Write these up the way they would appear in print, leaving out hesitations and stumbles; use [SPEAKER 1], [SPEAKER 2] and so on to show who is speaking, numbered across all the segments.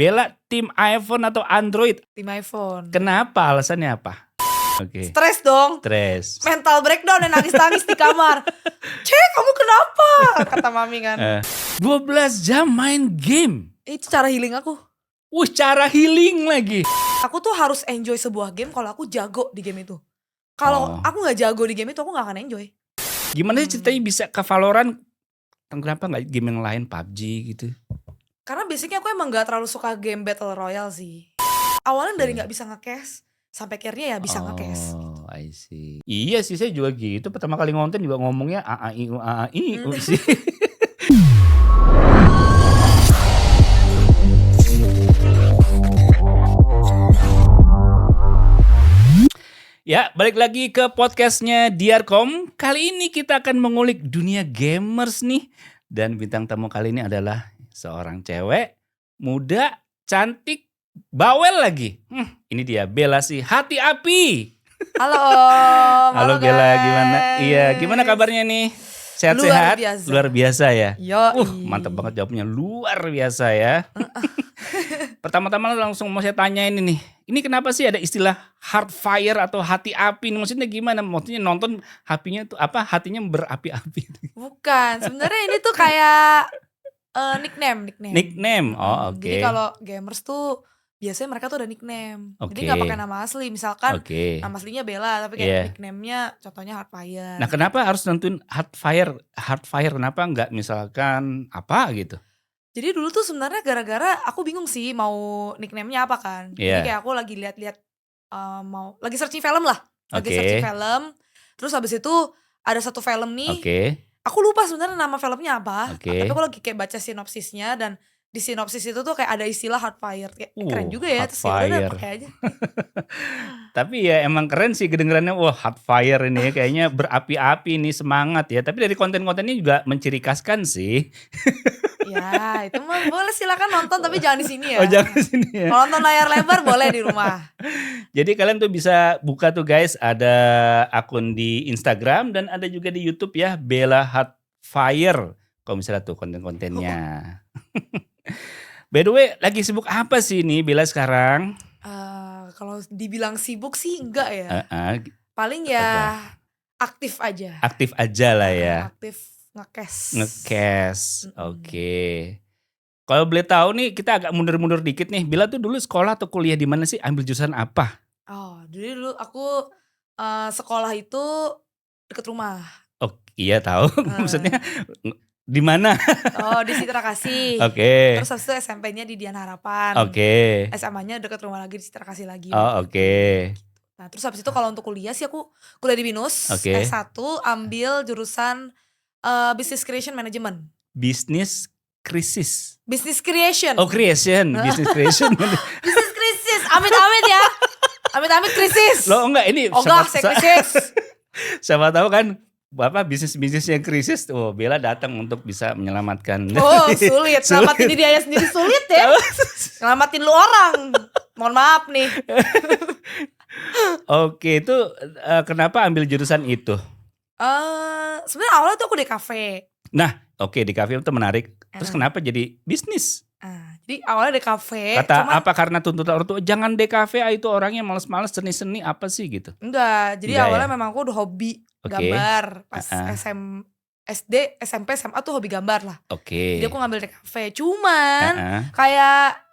[SPEAKER 1] Bella tim iPhone atau Android?
[SPEAKER 2] Tim iPhone.
[SPEAKER 1] Kenapa? Alasannya apa? Oke.
[SPEAKER 2] Stres dong.
[SPEAKER 1] Stres.
[SPEAKER 2] Mental breakdown dan nangis-nangis di kamar. Cek, kamu kenapa? Kata mami kan.
[SPEAKER 1] 12 jam main game.
[SPEAKER 2] Itu cara healing aku.
[SPEAKER 1] Cara healing lagi.
[SPEAKER 2] Aku tuh harus enjoy sebuah game kalau aku jago di game itu. Kalau aku gak jago di game itu, aku gak akan enjoy.
[SPEAKER 1] Gimana sih ceritanya bisa ke Valorant? Kenapa gak game yang lain, PUBG gitu?
[SPEAKER 2] Karena basicnya aku emang gak terlalu suka game Battle Royale sih. Awalnya dari gak bisa nge-cash, sampai akhirnya ya bisa nge-cash.
[SPEAKER 1] Oh, I see. Iya sih, saya juga gitu. Pertama kali ngonten juga ngomongnya AAIU sih. Ya, balik lagi ke podcastnya Diarkom. Kali ini kita akan mengulik dunia gamers nih. Dan bintang tamu kali ini adalah seorang cewek, muda, cantik, bawel lagi. Ini dia, Bella si hati api.
[SPEAKER 2] Halo.
[SPEAKER 1] Halo Bella, gimana? Iya, gimana kabarnya nih? Sehat-sehat? Luar biasa ya? Mantap banget jawabnya, luar biasa ya. Pertama-tama langsung mau saya tanya ini nih. Ini kenapa sih ada istilah heart fire atau hati api? Maksudnya gimana? Maksudnya nonton hatinya tuh apa? Hatinya berapi-api.
[SPEAKER 2] Bukan, sebenarnya ini tuh kayak nickname.
[SPEAKER 1] Nickname. Oh, oke.
[SPEAKER 2] Jadi kalau gamers tuh biasanya mereka tuh ada nickname.
[SPEAKER 1] Oke.
[SPEAKER 2] Jadi gak pakai nama asli. Misalkan
[SPEAKER 1] Oke.
[SPEAKER 2] nama aslinya Bella, tapi kayak nickname-nya contohnya Heartfire.
[SPEAKER 1] Nah, kenapa harus nentuin Heartfire? Heartfire kenapa enggak misalkan apa gitu?
[SPEAKER 2] Jadi dulu tuh sebenarnya gara-gara aku bingung sih mau nickname-nya apa kan. Jadi kayak aku lagi lihat-lihat mau lagi searching film lah. Lagi searching film. Terus habis itu ada satu film nih. Aku lupa sebenarnya nama filmnya apa. Tapi aku lagi kayak baca sinopsisnya, dan di sinopsis itu tuh kayak ada istilah Heartfire. Kayak keren juga ya. Terus ya udah pakai aja.
[SPEAKER 1] Tapi ya emang keren sih kedengerannya. Wah, Heartfire ini kayaknya berapi-api nih, semangat ya. Tapi dari konten-kontennya juga mencirikaskan sih.
[SPEAKER 2] Ya itu mah boleh, silakan nonton, tapi jangan di sini ya.
[SPEAKER 1] Oh, jangan di sini ya.
[SPEAKER 2] Kalau nonton layar lebar boleh di rumah.
[SPEAKER 1] Jadi kalian tuh bisa buka tuh guys, ada akun di Instagram dan ada juga di YouTube ya, Bella Heartfire. Kalau misalnya tuh konten-kontennya. By the way, lagi sibuk apa sih nih Bella sekarang?
[SPEAKER 2] Kalau dibilang sibuk sih enggak ya. Paling ya aktif aja.
[SPEAKER 1] Aktif aja lah ya.
[SPEAKER 2] Aktif nge-cash.
[SPEAKER 1] Oke. Kalau boleh tahu nih, kita agak mundur-mundur dikit nih. Bella tuh dulu sekolah atau kuliah di mana sih? Ambil jurusan apa?
[SPEAKER 2] Oh, dulu aku sekolah itu deket rumah.
[SPEAKER 1] Oh, iya tahu. Maksudnya di mana?
[SPEAKER 2] Oh, di Citra Kasih.
[SPEAKER 1] Oke.
[SPEAKER 2] Terus habis itu SMP-nya di Dian Harapan.
[SPEAKER 1] Oke.
[SPEAKER 2] SMA-nya deket rumah lagi di Citra Kasih lagi.
[SPEAKER 1] Oh, oke.
[SPEAKER 2] Nah, terus habis itu kalau untuk kuliah sih aku kuliah di BINUS. S1 ambil jurusan Business Creation Management.
[SPEAKER 1] Business Crisis.
[SPEAKER 2] Business Creation.
[SPEAKER 1] Oh, creation. Business Creation.
[SPEAKER 2] Business Crisis. Amit-amit ya. Amit-amit krisis.
[SPEAKER 1] Loh enggak, ini
[SPEAKER 2] enggak, saya krisis.
[SPEAKER 1] Siapa tahu kan Bapak bisnis yang krisis. Oh, Bella datang untuk bisa menyelamatkan.
[SPEAKER 2] Oh, sulit. Selamatin diri dia sendiri sulit ya. Selamatin lu orang. Mohon maaf nih.
[SPEAKER 1] Oke, itu kenapa ambil jurusan itu?
[SPEAKER 2] Sebenarnya awalnya tuh aku di kafe.
[SPEAKER 1] Nah, oke, di kafe itu menarik. Terus kenapa jadi bisnis?
[SPEAKER 2] Jadi awalnya di kafe.
[SPEAKER 1] Apa karena tuntutan orang tua, jangan di kafe, itu orangnya males-males, seni-seni apa sih gitu?
[SPEAKER 2] Enggak, jadi awalnya memang aku udah hobi gambar. Pas SD, SMP, SMA tuh hobi gambar lah. Jadi aku ngambil di kafe. Cuman kayak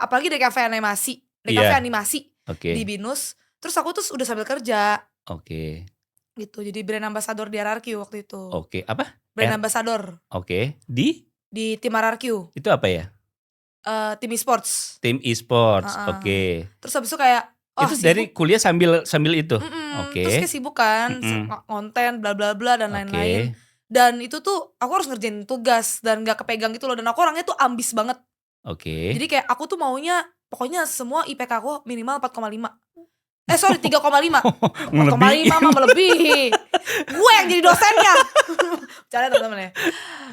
[SPEAKER 2] apalagi di kafe animasi. Di kafe animasi di BINUS. Terus aku tuh udah sambil kerja. Gitu, jadi brand ambassador di RRQ waktu itu.
[SPEAKER 1] Apa?
[SPEAKER 2] Brand ambassador. Di tim RRQ.
[SPEAKER 1] Itu apa ya?
[SPEAKER 2] Tim e-sports.
[SPEAKER 1] Tim e-sports,
[SPEAKER 2] Terus habis itu kayak
[SPEAKER 1] itu sibuk. Dari kuliah sambil itu?
[SPEAKER 2] Terus kayak sibuk kan, konten bla bla bla dan lain-lain. Dan itu tuh aku harus ngerjain tugas dan gak kepegang gitu loh. Dan aku orangnya tuh ambis banget. Jadi kayak aku tuh maunya pokoknya semua IPK aku minimal 4,5. 3,5. 4,5 mah melebihi. Gue yang jadi dosennya. Caranya teman-teman ya.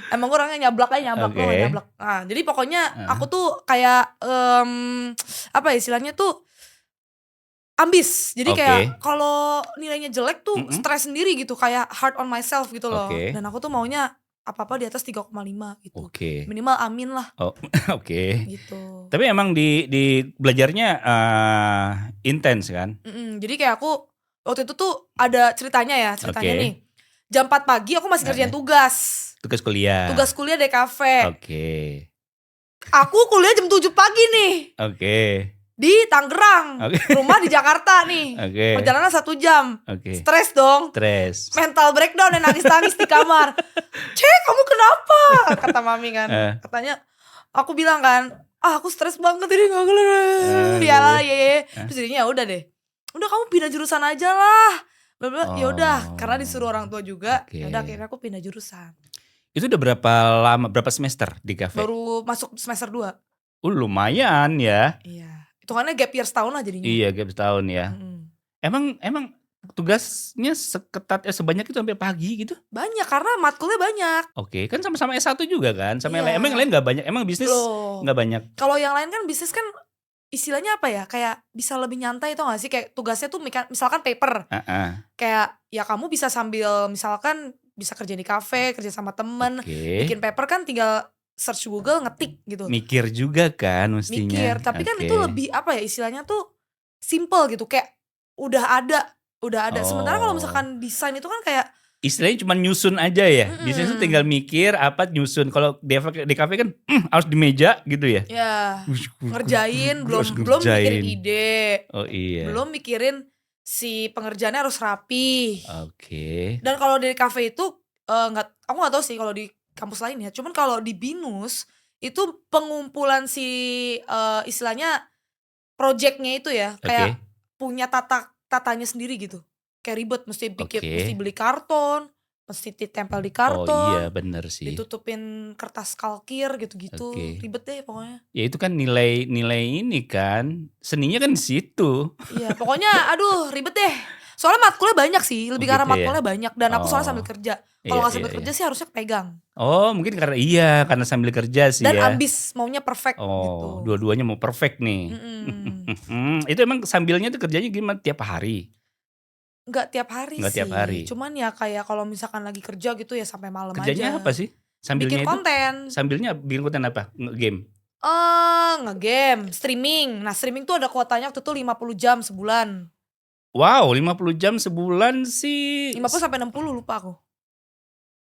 [SPEAKER 2] Emang gue orangnya nyablak. Nah, jadi pokoknya aku tuh kayak apa ya istilahnya tuh ambis. Jadi kayak kalau nilainya jelek tuh stres sendiri gitu, kayak hard on myself gitu loh. Dan aku tuh maunya apa-apa di atas 3,5 gitu.
[SPEAKER 1] Oke.
[SPEAKER 2] Minimal amin lah.
[SPEAKER 1] Oh, oke.
[SPEAKER 2] Gitu.
[SPEAKER 1] Tapi emang di belajarnya intens kan?
[SPEAKER 2] Jadi kayak aku waktu itu tuh ada ceritanya nih. Jam 4 pagi aku masih ngerjain tugas.
[SPEAKER 1] Tugas kuliah.
[SPEAKER 2] Tugas kuliah di kafe.
[SPEAKER 1] Oke.
[SPEAKER 2] Aku kuliah jam 7 pagi nih.
[SPEAKER 1] Oke.
[SPEAKER 2] Di Tangerang. Rumah di Jakarta nih. Perjalanan 1 jam. Stres dong. Mental breakdown dan nangis-nangis di kamar. Cek, kamu kenapa? Kata mami kan. Katanya, aku bilang kan, aku stres banget ini gak kelar. Ya. Terus jadinya udah deh. Udah kamu pindah jurusan aja lah. Ya udah, karena disuruh orang tua juga. Ya udah akhirnya aku pindah jurusan.
[SPEAKER 1] Itu udah berapa semester di kafe?
[SPEAKER 2] Baru masuk semester 2.
[SPEAKER 1] Lumayan ya.
[SPEAKER 2] Iya. Hitungannya gap year setahun lah jadinya.
[SPEAKER 1] Iya, gap setahun ya. Emang tugasnya sebanyak itu sampai pagi gitu?
[SPEAKER 2] Banyak, karena matkulnya banyak.
[SPEAKER 1] Oke, kan sama-sama S1 juga kan? Sama yang lain gak banyak? Emang bisnis gak banyak?
[SPEAKER 2] Kalau yang lain kan bisnis kan istilahnya apa ya, kayak bisa lebih nyantai tau gak sih, kayak tugasnya tuh misalkan paper, kayak ya kamu bisa sambil misalkan bisa kerja di kafe, kerja sama temen, bikin paper kan tinggal search Google ngetik gitu.
[SPEAKER 1] Mikir juga kan mestinya.
[SPEAKER 2] Mikir, tapi kan itu lebih apa ya istilahnya tuh simple gitu, kayak udah ada. Sementara kalau misalkan desain itu kan kayak
[SPEAKER 1] istilahnya cuma nyusun aja ya. Bisnis itu tinggal mikir apa nyusun. Kalau di kafe kan harus di meja gitu ya.
[SPEAKER 2] Ya, ngerjain belum mikirin ide.
[SPEAKER 1] Oh iya.
[SPEAKER 2] Belum mikirin si pengerjaannya harus rapi.
[SPEAKER 1] Oke.
[SPEAKER 2] Dan kalau di kafe itu aku nggak tahu sih kalau di kampus lain ya. Cuman kalau di BINUS itu pengumpulan si istilahnya projectnya itu ya, kayak punya tatanya sendiri gitu. Kayak ribet, mesti beli karton, mesti ditempel di karton.
[SPEAKER 1] Oh iya bener sih.
[SPEAKER 2] Ditutupin kertas kalkir gitu-gitu. Ribet deh pokoknya.
[SPEAKER 1] Ya itu kan nilai ini kan, seninya kan di situ.
[SPEAKER 2] Iya, pokoknya aduh ribet deh. Soalnya matkulnya banyak sih, lebih karena matkulnya banyak. Dan aku soalnya sambil kerja. Kalau gak sambil kerja sih harusnya pegang.
[SPEAKER 1] Oh mungkin karena sambil kerja sih
[SPEAKER 2] dan
[SPEAKER 1] ya.
[SPEAKER 2] Dan ambis maunya perfect gitu.
[SPEAKER 1] Dua-duanya mau perfect nih. Itu emang sambilnya tuh kerjanya gimana, tiap hari?
[SPEAKER 2] Enggak tiap hari
[SPEAKER 1] sih. Tiap hari.
[SPEAKER 2] Cuman ya kayak kalau misalkan lagi kerja gitu ya sampai malam aja.
[SPEAKER 1] Kerjanya apa sih? Sambilnya
[SPEAKER 2] bikin konten.
[SPEAKER 1] Sambilnya bikin konten apa? Nge-game?
[SPEAKER 2] Nge-game, streaming. Nah streaming tuh ada kuotanya waktu itu 50 jam sebulan.
[SPEAKER 1] Wow, 50 jam sebulan sih.
[SPEAKER 2] 50 sampai 60 lupa aku.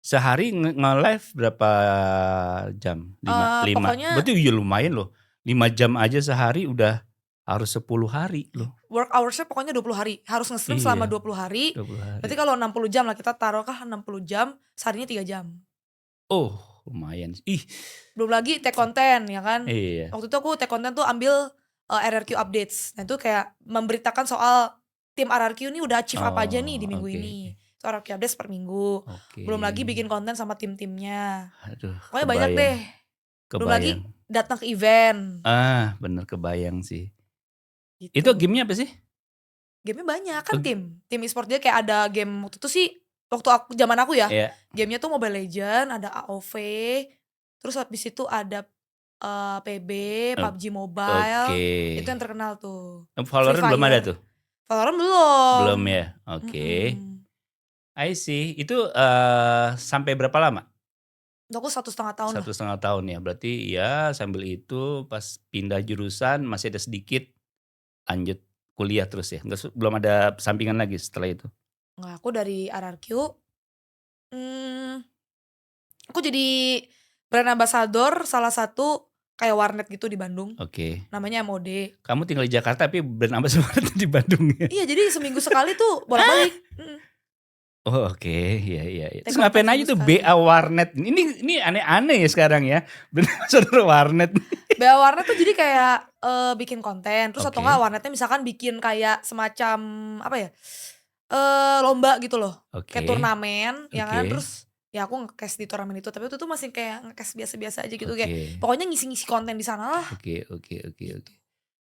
[SPEAKER 1] Sehari nge-live berapa jam? 5.
[SPEAKER 2] Pokoknya,
[SPEAKER 1] berarti iya lumayan loh. 5 jam aja sehari udah harus 10 hari loh.
[SPEAKER 2] Work hoursnya pokoknya 20 hari. Harus nge-stream selama 20 hari. Berarti kalau 60 jam lah, kita taruhkah 60 jam, seharinya 3 jam.
[SPEAKER 1] Oh lumayan.
[SPEAKER 2] Belum lagi take konten ya kan.
[SPEAKER 1] Iya.
[SPEAKER 2] Waktu itu aku take konten tuh ambil RRQ updates. Nah itu kayak memberitakan soal tim RRQ ini udah achieve apa aja nih di minggu ini. Itu RRQ updates per minggu. Belum lagi bikin konten sama tim-timnya.
[SPEAKER 1] Aduh,
[SPEAKER 2] pokoknya banyak deh. Belum lagi datang ke event.
[SPEAKER 1] Bener kebayang sih.
[SPEAKER 2] Gitu.
[SPEAKER 1] Itu gamenya apa sih?
[SPEAKER 2] Gamenya banyak kan tim e-sport dia kayak ada game waktu itu sih waktu zaman aku ya. Gamenya tuh Mobile Legends, ada AOV, terus habis itu ada PB, PUBG Mobile. Itu yang terkenal tuh.
[SPEAKER 1] Valorant belum ada tuh?
[SPEAKER 2] Valorant belum.
[SPEAKER 1] Belum ya? Oke. I see. Itu sampai berapa lama?
[SPEAKER 2] Aku 1,5 tahun.
[SPEAKER 1] 1,5 tahun ya. Berarti ya sambil itu pas pindah jurusan masih ada sedikit lanjut kuliah terus ya? Belum ada sampingan lagi setelah itu?
[SPEAKER 2] Nggak, aku dari RRQ, aku jadi brand ambassador salah satu kayak warnet gitu di Bandung. Namanya MOD.
[SPEAKER 1] Kamu tinggal di Jakarta tapi brand ambassador di Bandung ya?
[SPEAKER 2] Iya, jadi seminggu sekali tuh bolak-balik.
[SPEAKER 1] Oh iya. Terus ngapain aja tuh BA Warnet? Ini aneh-aneh ya sekarang ya. Brand ambassador warnet.
[SPEAKER 2] BA Warnet tuh jadi kayak bikin konten. Terus atau enggak warnetnya misalkan bikin kayak semacam apa ya, lomba gitu loh. Kayak turnamen ya kan. Terus ya aku nge-cast di turnamen itu. Tapi itu tuh masih kayak nge-cast biasa-biasa aja gitu. Kayak pokoknya ngisi-ngisi konten di sana lah.
[SPEAKER 1] Oke.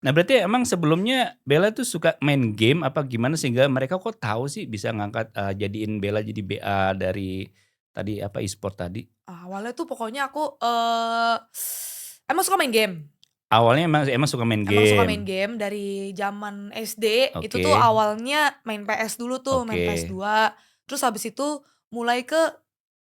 [SPEAKER 1] Nah berarti emang sebelumnya Bella tuh suka main game apa gimana sehingga mereka kok tahu sih bisa ngangkat jadiin Bella jadi BA dari tadi apa e-sport tadi?
[SPEAKER 2] Awalnya tuh pokoknya aku emang suka main game.
[SPEAKER 1] Awalnya emang suka main game.
[SPEAKER 2] Emang suka main game dari zaman SD. Itu tuh awalnya main PS dulu tuh, main PS2. Terus habis itu mulai ke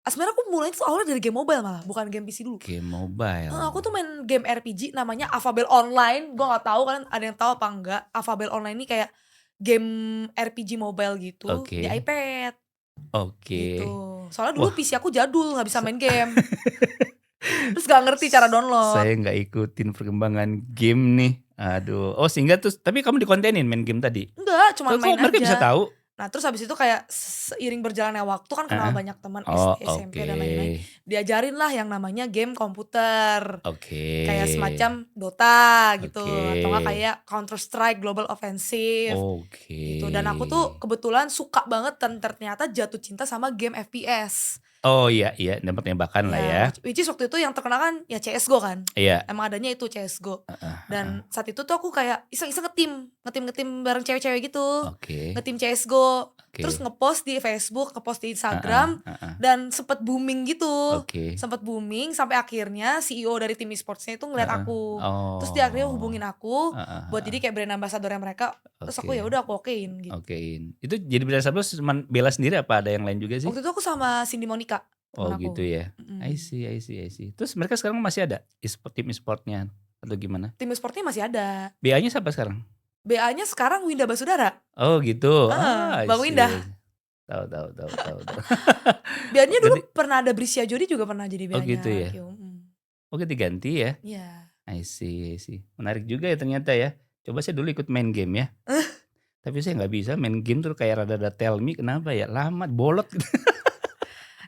[SPEAKER 2] Sebenarnya aku mulai tuh awalnya dari game mobile malah, bukan game PC dulu.
[SPEAKER 1] Game mobile.
[SPEAKER 2] Aku tuh main game RPG namanya Alphabet Online. Gue nggak tahu kalian ada yang tahu apa enggak. Alphabet Online ini kayak game RPG mobile gitu di iPad. Gitu. Soalnya dulu PC aku jadul, nggak bisa main game. Terus gak ngerti cara download.
[SPEAKER 1] Saya nggak ikutin perkembangan game nih. Aduh. Oh sehingga terus, tapi kamu dikontenin main game tadi?
[SPEAKER 2] Enggak, cuma main aja.
[SPEAKER 1] Mereka bisa tahu?
[SPEAKER 2] Nah terus habis itu kayak seiring berjalannya waktu kan kenal banyak teman SD, SMP dan lain-lain. Diajarin lah yang namanya game komputer. Kayak semacam Dota gitu. Atau gak kayak Counter Strike Global Offensive. Gitu. Dan aku tuh kebetulan suka banget dan ternyata jatuh cinta sama game FPS.
[SPEAKER 1] Oh iya, nembak-nembakan lah ya.
[SPEAKER 2] Which is waktu itu yang terkenal kan ya CSGO kan.
[SPEAKER 1] Iya.
[SPEAKER 2] Emang adanya itu CSGO. Dan saat itu tuh aku kayak iseng-iseng ngetim bareng cewek-cewek gitu. Ngetim CSGO. Terus ngepost di Facebook, ngepost di Instagram. Dan sempet booming gitu. Sempet booming sampai akhirnya CEO dari tim e-sportsnya itu ngeliat aku. Terus dia akhirnya hubungin aku buat jadi kayak brand ambassadornya mereka. Terus aku ya udah aku okein gitu.
[SPEAKER 1] Itu jadi brand ambassador cuma Bella sendiri apa ada yang lain juga sih?
[SPEAKER 2] Waktu itu aku sama Cindy Monica.
[SPEAKER 1] Oh gitu ya. I see. Terus mereka sekarang masih ada tim e-sportnya atau gimana?
[SPEAKER 2] Tim e-sportnya masih ada.
[SPEAKER 1] BA-nya siapa sekarang?
[SPEAKER 2] BA-nya sekarang Winda Basudara.
[SPEAKER 1] Oh gitu.
[SPEAKER 2] Bang Winda.
[SPEAKER 1] Tahu.
[SPEAKER 2] BA-nya dulu pernah ada Brisya Jodi juga pernah jadi BA-nya.
[SPEAKER 1] Oh gitu ya. Oh ganti ya?
[SPEAKER 2] Iya.
[SPEAKER 1] I see. Menarik juga ya ternyata ya. Coba saya dulu ikut main game ya. Tapi saya nggak bisa main game tuh kayak rada-rada tell me, kenapa ya? Lama, bolot gitu.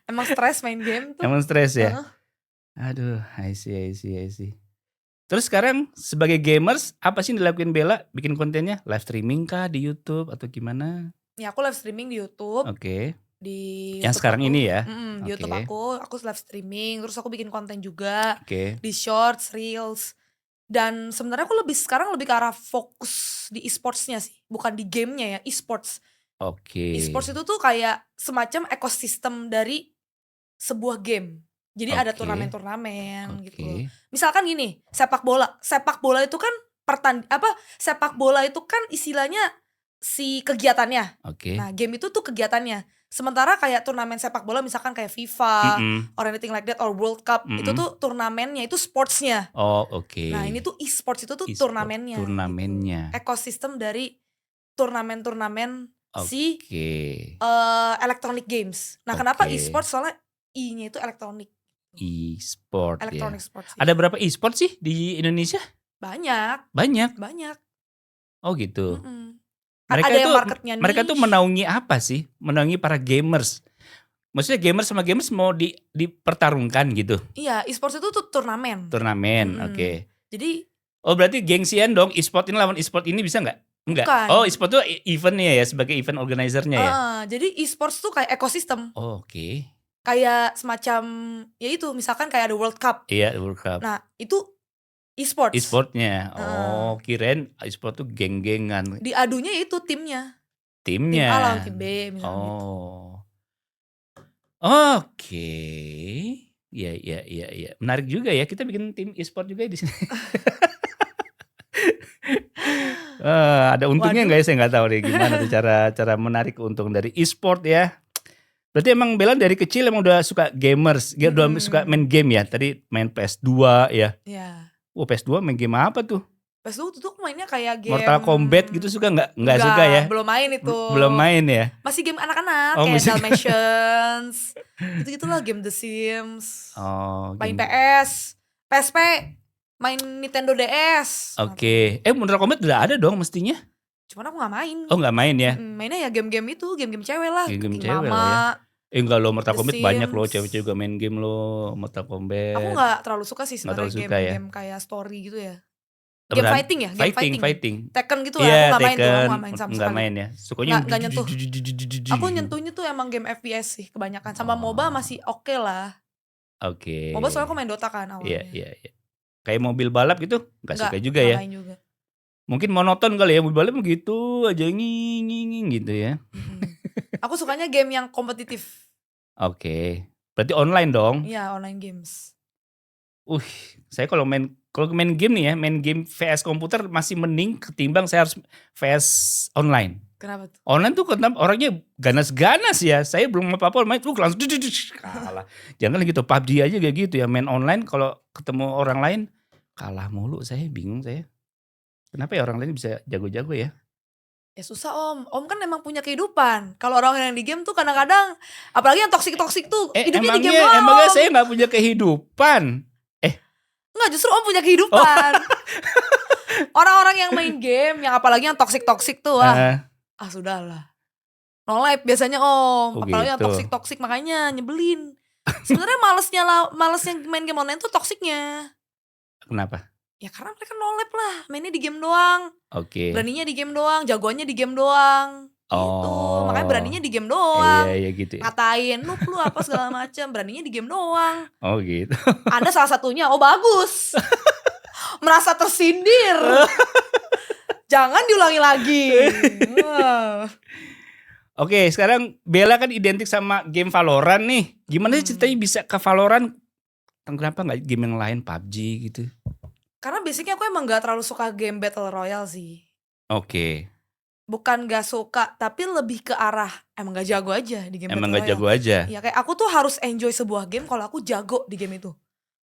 [SPEAKER 2] Emang stres main game tuh.
[SPEAKER 1] Emang stres ya? Aduh, I see. Terus sekarang sebagai gamers, apa sih yang dilakuin Bella? Bikin kontennya? Live streaming kah di YouTube atau gimana?
[SPEAKER 2] Ya aku live streaming di YouTube. Di
[SPEAKER 1] yang
[SPEAKER 2] YouTube
[SPEAKER 1] sekarang ini ya?
[SPEAKER 2] Di YouTube aku live streaming. Terus aku bikin konten juga. Di shorts, reels. Dan sebenarnya aku sekarang lebih ke arah fokus di e-sportsnya sih. Bukan di gamenya ya, e-sports. E-sports itu tuh kayak semacam ekosistem dari sebuah game. Jadi ada turnamen-turnamen gitu loh. Misalkan gini, sepak bola. Sepak bola itu kan sepak bola itu kan istilahnya si kegiatannya. Nah, game itu tuh kegiatannya. Sementara kayak turnamen sepak bola misalkan kayak FIFA or anything like that or World Cup, itu tuh turnamennya, itu sportsnya. Nah, ini tuh e-sports itu tuh turnamennya. Gitu. Ekosistem dari turnamen-turnamen si electronic games. Nah, kenapa e-sports? Soalnya I-nya itu elektronik.
[SPEAKER 1] E-sport
[SPEAKER 2] Electronic sports.
[SPEAKER 1] Ada berapa e-sport sih di Indonesia?
[SPEAKER 2] Banyak.
[SPEAKER 1] Oh gitu.
[SPEAKER 2] Ada yang marketnya niche.
[SPEAKER 1] Mereka tuh menaungi apa sih? Menaungi para gamers. Maksudnya gamers sama gamers mau dipertarungkan gitu? Iya,
[SPEAKER 2] e-sports itu tuh turnamen. Jadi
[SPEAKER 1] berarti gengsian dong, e-sport ini lawan e-sport ini bisa nggak? Enggak.
[SPEAKER 2] Bukan.
[SPEAKER 1] Oh, e-sport tuh eventnya ya, sebagai event organizer-nya ya?
[SPEAKER 2] Jadi e-sports tuh kayak ekosistem. Kayak semacam, ya itu misalkan kayak ada World Cup.
[SPEAKER 1] Iya, World Cup.
[SPEAKER 2] Nah, itu e-sports.
[SPEAKER 1] E-sportnya. Kirain e-sport tuh geng-gengan.
[SPEAKER 2] Diadunya itu timnya. Tim A lawan tim B misalnya gitu.
[SPEAKER 1] Iya. Menarik juga ya, kita bikin tim e-sport juga di sini. Ada untungnya nggak ya? Saya nggak tahu deh gimana tuh cara menarik untung dari e-sport ya. Berarti emang Bella dari kecil emang udah suka gamers, udah suka main game ya. Tadi main PS2 ya.
[SPEAKER 2] Iya.
[SPEAKER 1] PS2 main game apa tuh?
[SPEAKER 2] PS2 tuh mainnya kayak game
[SPEAKER 1] Mortal Kombat gitu suka nggak? Nggak suka ya?
[SPEAKER 2] Belum main itu.
[SPEAKER 1] Belum main ya?
[SPEAKER 2] Masih game anak-anak kayak Dalmatians. Gitu-gitulah, game The Sims. Main PS, PSP, main Nintendo DS.
[SPEAKER 1] Mortal Kombat udah ada dong mestinya.
[SPEAKER 2] Cuman aku gak main.
[SPEAKER 1] Oh gak main ya?
[SPEAKER 2] Mainnya ya game-game itu, game-game cewek lah.
[SPEAKER 1] Game cewek lah ya. Enggak loh, Mortal Kombat banyak loh, cewek-cewek juga main game loh, Mortal Kombat.
[SPEAKER 2] Aku gak terlalu suka sih sebenarnya game-game kayak story gitu ya. Game fighting ya? Game fighting. Tekken gitu lah, aku gak main tuh, aku gak main sama sekali.
[SPEAKER 1] Gak main ya? Sukanya
[SPEAKER 2] gak nyentuh. Aku nyentuhnya tuh emang game FPS sih kebanyakan. Sama MOBA masih oke lah. MOBA soalnya aku main Dota kan awalnya.
[SPEAKER 1] Iya. Kayak mobil balap gitu, gak suka juga ya?
[SPEAKER 2] Gak main juga.
[SPEAKER 1] Mungkin monoton kali ya, mobil balap begitu aja nging gitu ya.
[SPEAKER 2] Aku sukanya game yang kompetitif.
[SPEAKER 1] Berarti online dong?
[SPEAKER 2] Iya, online games.
[SPEAKER 1] Saya kalau main game nih ya, main game VS komputer masih mending ketimbang saya harus VS online.
[SPEAKER 2] Kenapa tuh?
[SPEAKER 1] Online tuh kenapa orangnya ganas-ganas ya. Saya belum apa-apa main tuh langsung kalah. Jangan gitu, PUBG aja kayak gitu ya. Main online kalau ketemu orang lain kalah mulu, saya bingung saya. Kenapa ya orang lain bisa jago-jago ya?
[SPEAKER 2] Ya susah Om kan emang punya kehidupan. Kalau orang yang di game tuh kadang-kadang, apalagi yang toksik-toksik tuh hidupnya di game doang.
[SPEAKER 1] Emangnya saya gak punya kehidupan?
[SPEAKER 2] Enggak, justru Om punya kehidupan. Orang-orang yang main game, yang apalagi yang toksik-toksik tuh sudahlah. No life biasanya Om. Apalagi yang toksik-toksik, makanya nyebelin. Sebenarnya malesnya main game online tuh toksiknya.
[SPEAKER 1] Kenapa?
[SPEAKER 2] Ya karena mereka no life lah, mainnya di game doang. Beraninya di game doang, jagoannya di game doang. Gitu. Makanya beraninya di game doang.
[SPEAKER 1] Iya gitu ya.
[SPEAKER 2] Ngatain lu apa segala macam, beraninya di game doang.
[SPEAKER 1] Oh gitu.
[SPEAKER 2] Anda salah satunya. Oh bagus. Merasa tersindir. Jangan diulangi lagi.
[SPEAKER 1] Oke, sekarang Bella kan identik sama game Valorant nih. Gimana sih ceritanya bisa ke Valorant? Kenapa gak game yang lain, PUBG gitu?
[SPEAKER 2] Karena basicnya aku emang gak terlalu suka game Battle Royale sih. Bukan gak suka, tapi lebih ke arah emang gak jago aja di game Battle Royale.
[SPEAKER 1] Emang gak jago aja?
[SPEAKER 2] Iya, kayak aku tuh harus enjoy sebuah game kalau aku jago di game itu.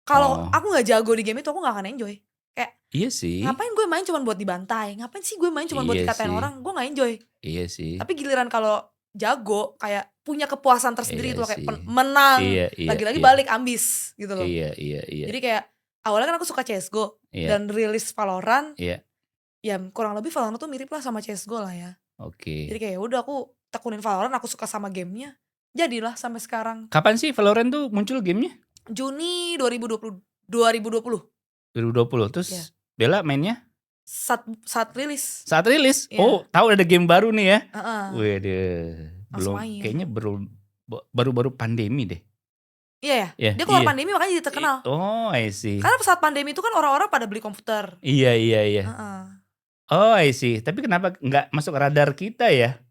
[SPEAKER 2] Kalau aku gak jago di game itu, aku gak akan enjoy. Kayak,
[SPEAKER 1] iya sih.
[SPEAKER 2] Ngapain gue main cuma buat dibantai? Ngapain sih gue main cuma buat dikatain orang? Gue gak enjoy.
[SPEAKER 1] Iya sih.
[SPEAKER 2] Tapi giliran kalau jago, kayak punya kepuasan tersendiri gitu loh. Kayak menang, lagi-lagi balik ambis gitu loh.
[SPEAKER 1] Iya.
[SPEAKER 2] Jadi kayak, awalnya kan aku suka CSGO. Dan rilis Valorant. Ya kurang lebih Valorant tuh mirip lah sama CSGO lah ya. Jadi kayak udah aku tekunin Valorant, aku suka sama gamenya. Jadilah sampai sekarang.
[SPEAKER 1] Kapan sih Valorant tuh muncul gamenya?
[SPEAKER 2] Juni 2020.
[SPEAKER 1] 2020. Terus Bella mainnya?
[SPEAKER 2] Saat rilis.
[SPEAKER 1] Saat rilis? Oh, tahu ada game baru nih ya?
[SPEAKER 2] Waduh.
[SPEAKER 1] Belum, kayaknya baru pandemi deh.
[SPEAKER 2] Iya ya? Dia keluar pandemi makanya jadi terkenal.
[SPEAKER 1] Oh, I see.
[SPEAKER 2] Karena saat pandemi itu kan orang-orang pada beli komputer.
[SPEAKER 1] Iya. Oh, I see. Tapi kenapa nggak masuk radar kita ya?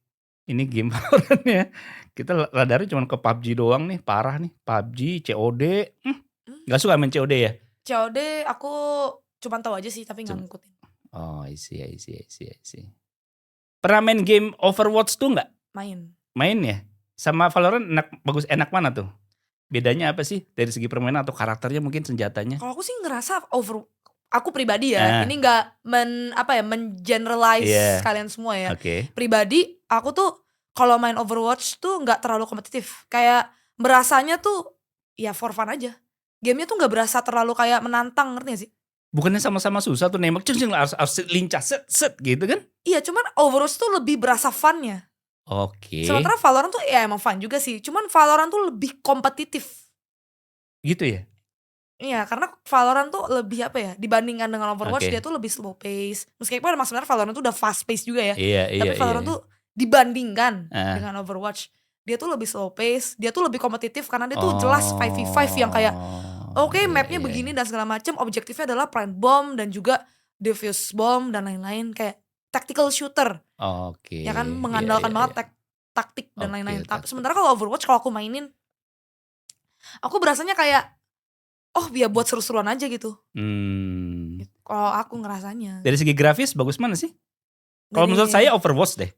[SPEAKER 1] Ini game Valorant-nya. Kita radarnya cuma ke PUBG doang nih, parah nih. PUBG, COD. Nggak suka main COD ya?
[SPEAKER 2] COD aku cuma tahu aja sih, tapi nggak ngikutin.
[SPEAKER 1] Oh, I see. Pernah main game Overwatch tuh nggak? Main ya? Sama Valorant enak mana tuh? Bedanya apa sih? Dari segi permainan atau karakternya mungkin, senjatanya?
[SPEAKER 2] Kalau aku sih ngerasa aku pribadi ya, ini nggak men-generalize kalian semua ya. Pribadi aku tuh kalau main Overwatch tuh nggak terlalu kompetitif. Kayak berasanya tuh ya for fun aja. Gamenya tuh nggak berasa terlalu kayak menantang, ngerti gak sih?
[SPEAKER 1] Bukannya sama-sama susah tuh nembak, harus lincah set gitu kan?
[SPEAKER 2] Iya, cuman Overwatch tuh lebih berasa funnya. Sementara Valorant tuh ya emang fun juga sih, cuman Valorant tuh lebih kompetitif.
[SPEAKER 1] Gitu ya?
[SPEAKER 2] Iya, karena Valorant tuh lebih apa ya, dibandingkan dengan Overwatch dia tuh lebih slow pace. Meskipun emang sebenarnya Valorant tuh udah fast pace juga ya. Tapi Valorant tuh dibandingkan dengan Overwatch, dia tuh lebih slow pace, dia tuh lebih kompetitif karena dia tuh jelas 5v5 yang kayak mapnya begini dan segala macam, objektifnya adalah plant bomb dan juga defuse bomb dan lain-lain, kayak tactical shooter. Ya kan mengandalkan banget taktik dan lain-lain. Tapi sementara kalau Overwatch kalau aku mainin, aku berasanya kayak ya buat seru-seruan aja gitu. Kalau aku ngerasanya.
[SPEAKER 1] Dari segi grafis bagus mana sih? Kalau menurut saya Overwatch deh.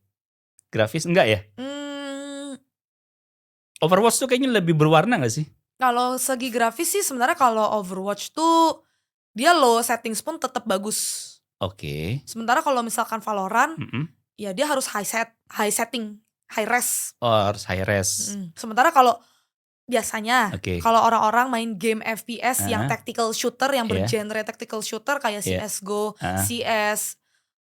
[SPEAKER 1] Grafis enggak ya? Overwatch tuh kayaknya lebih berwarna gak sih?
[SPEAKER 2] Kalau segi grafis sih sebenarnya kalau Overwatch tuh dia low settings pun tetap bagus. Sementara kalau misalkan Valorant, ya dia harus high setting, high res.
[SPEAKER 1] Harus high res.
[SPEAKER 2] Sementara kalau biasanya kalau orang-orang main game FPS yang tactical shooter, yang bergenre tactical shooter kayak CSGO, CS,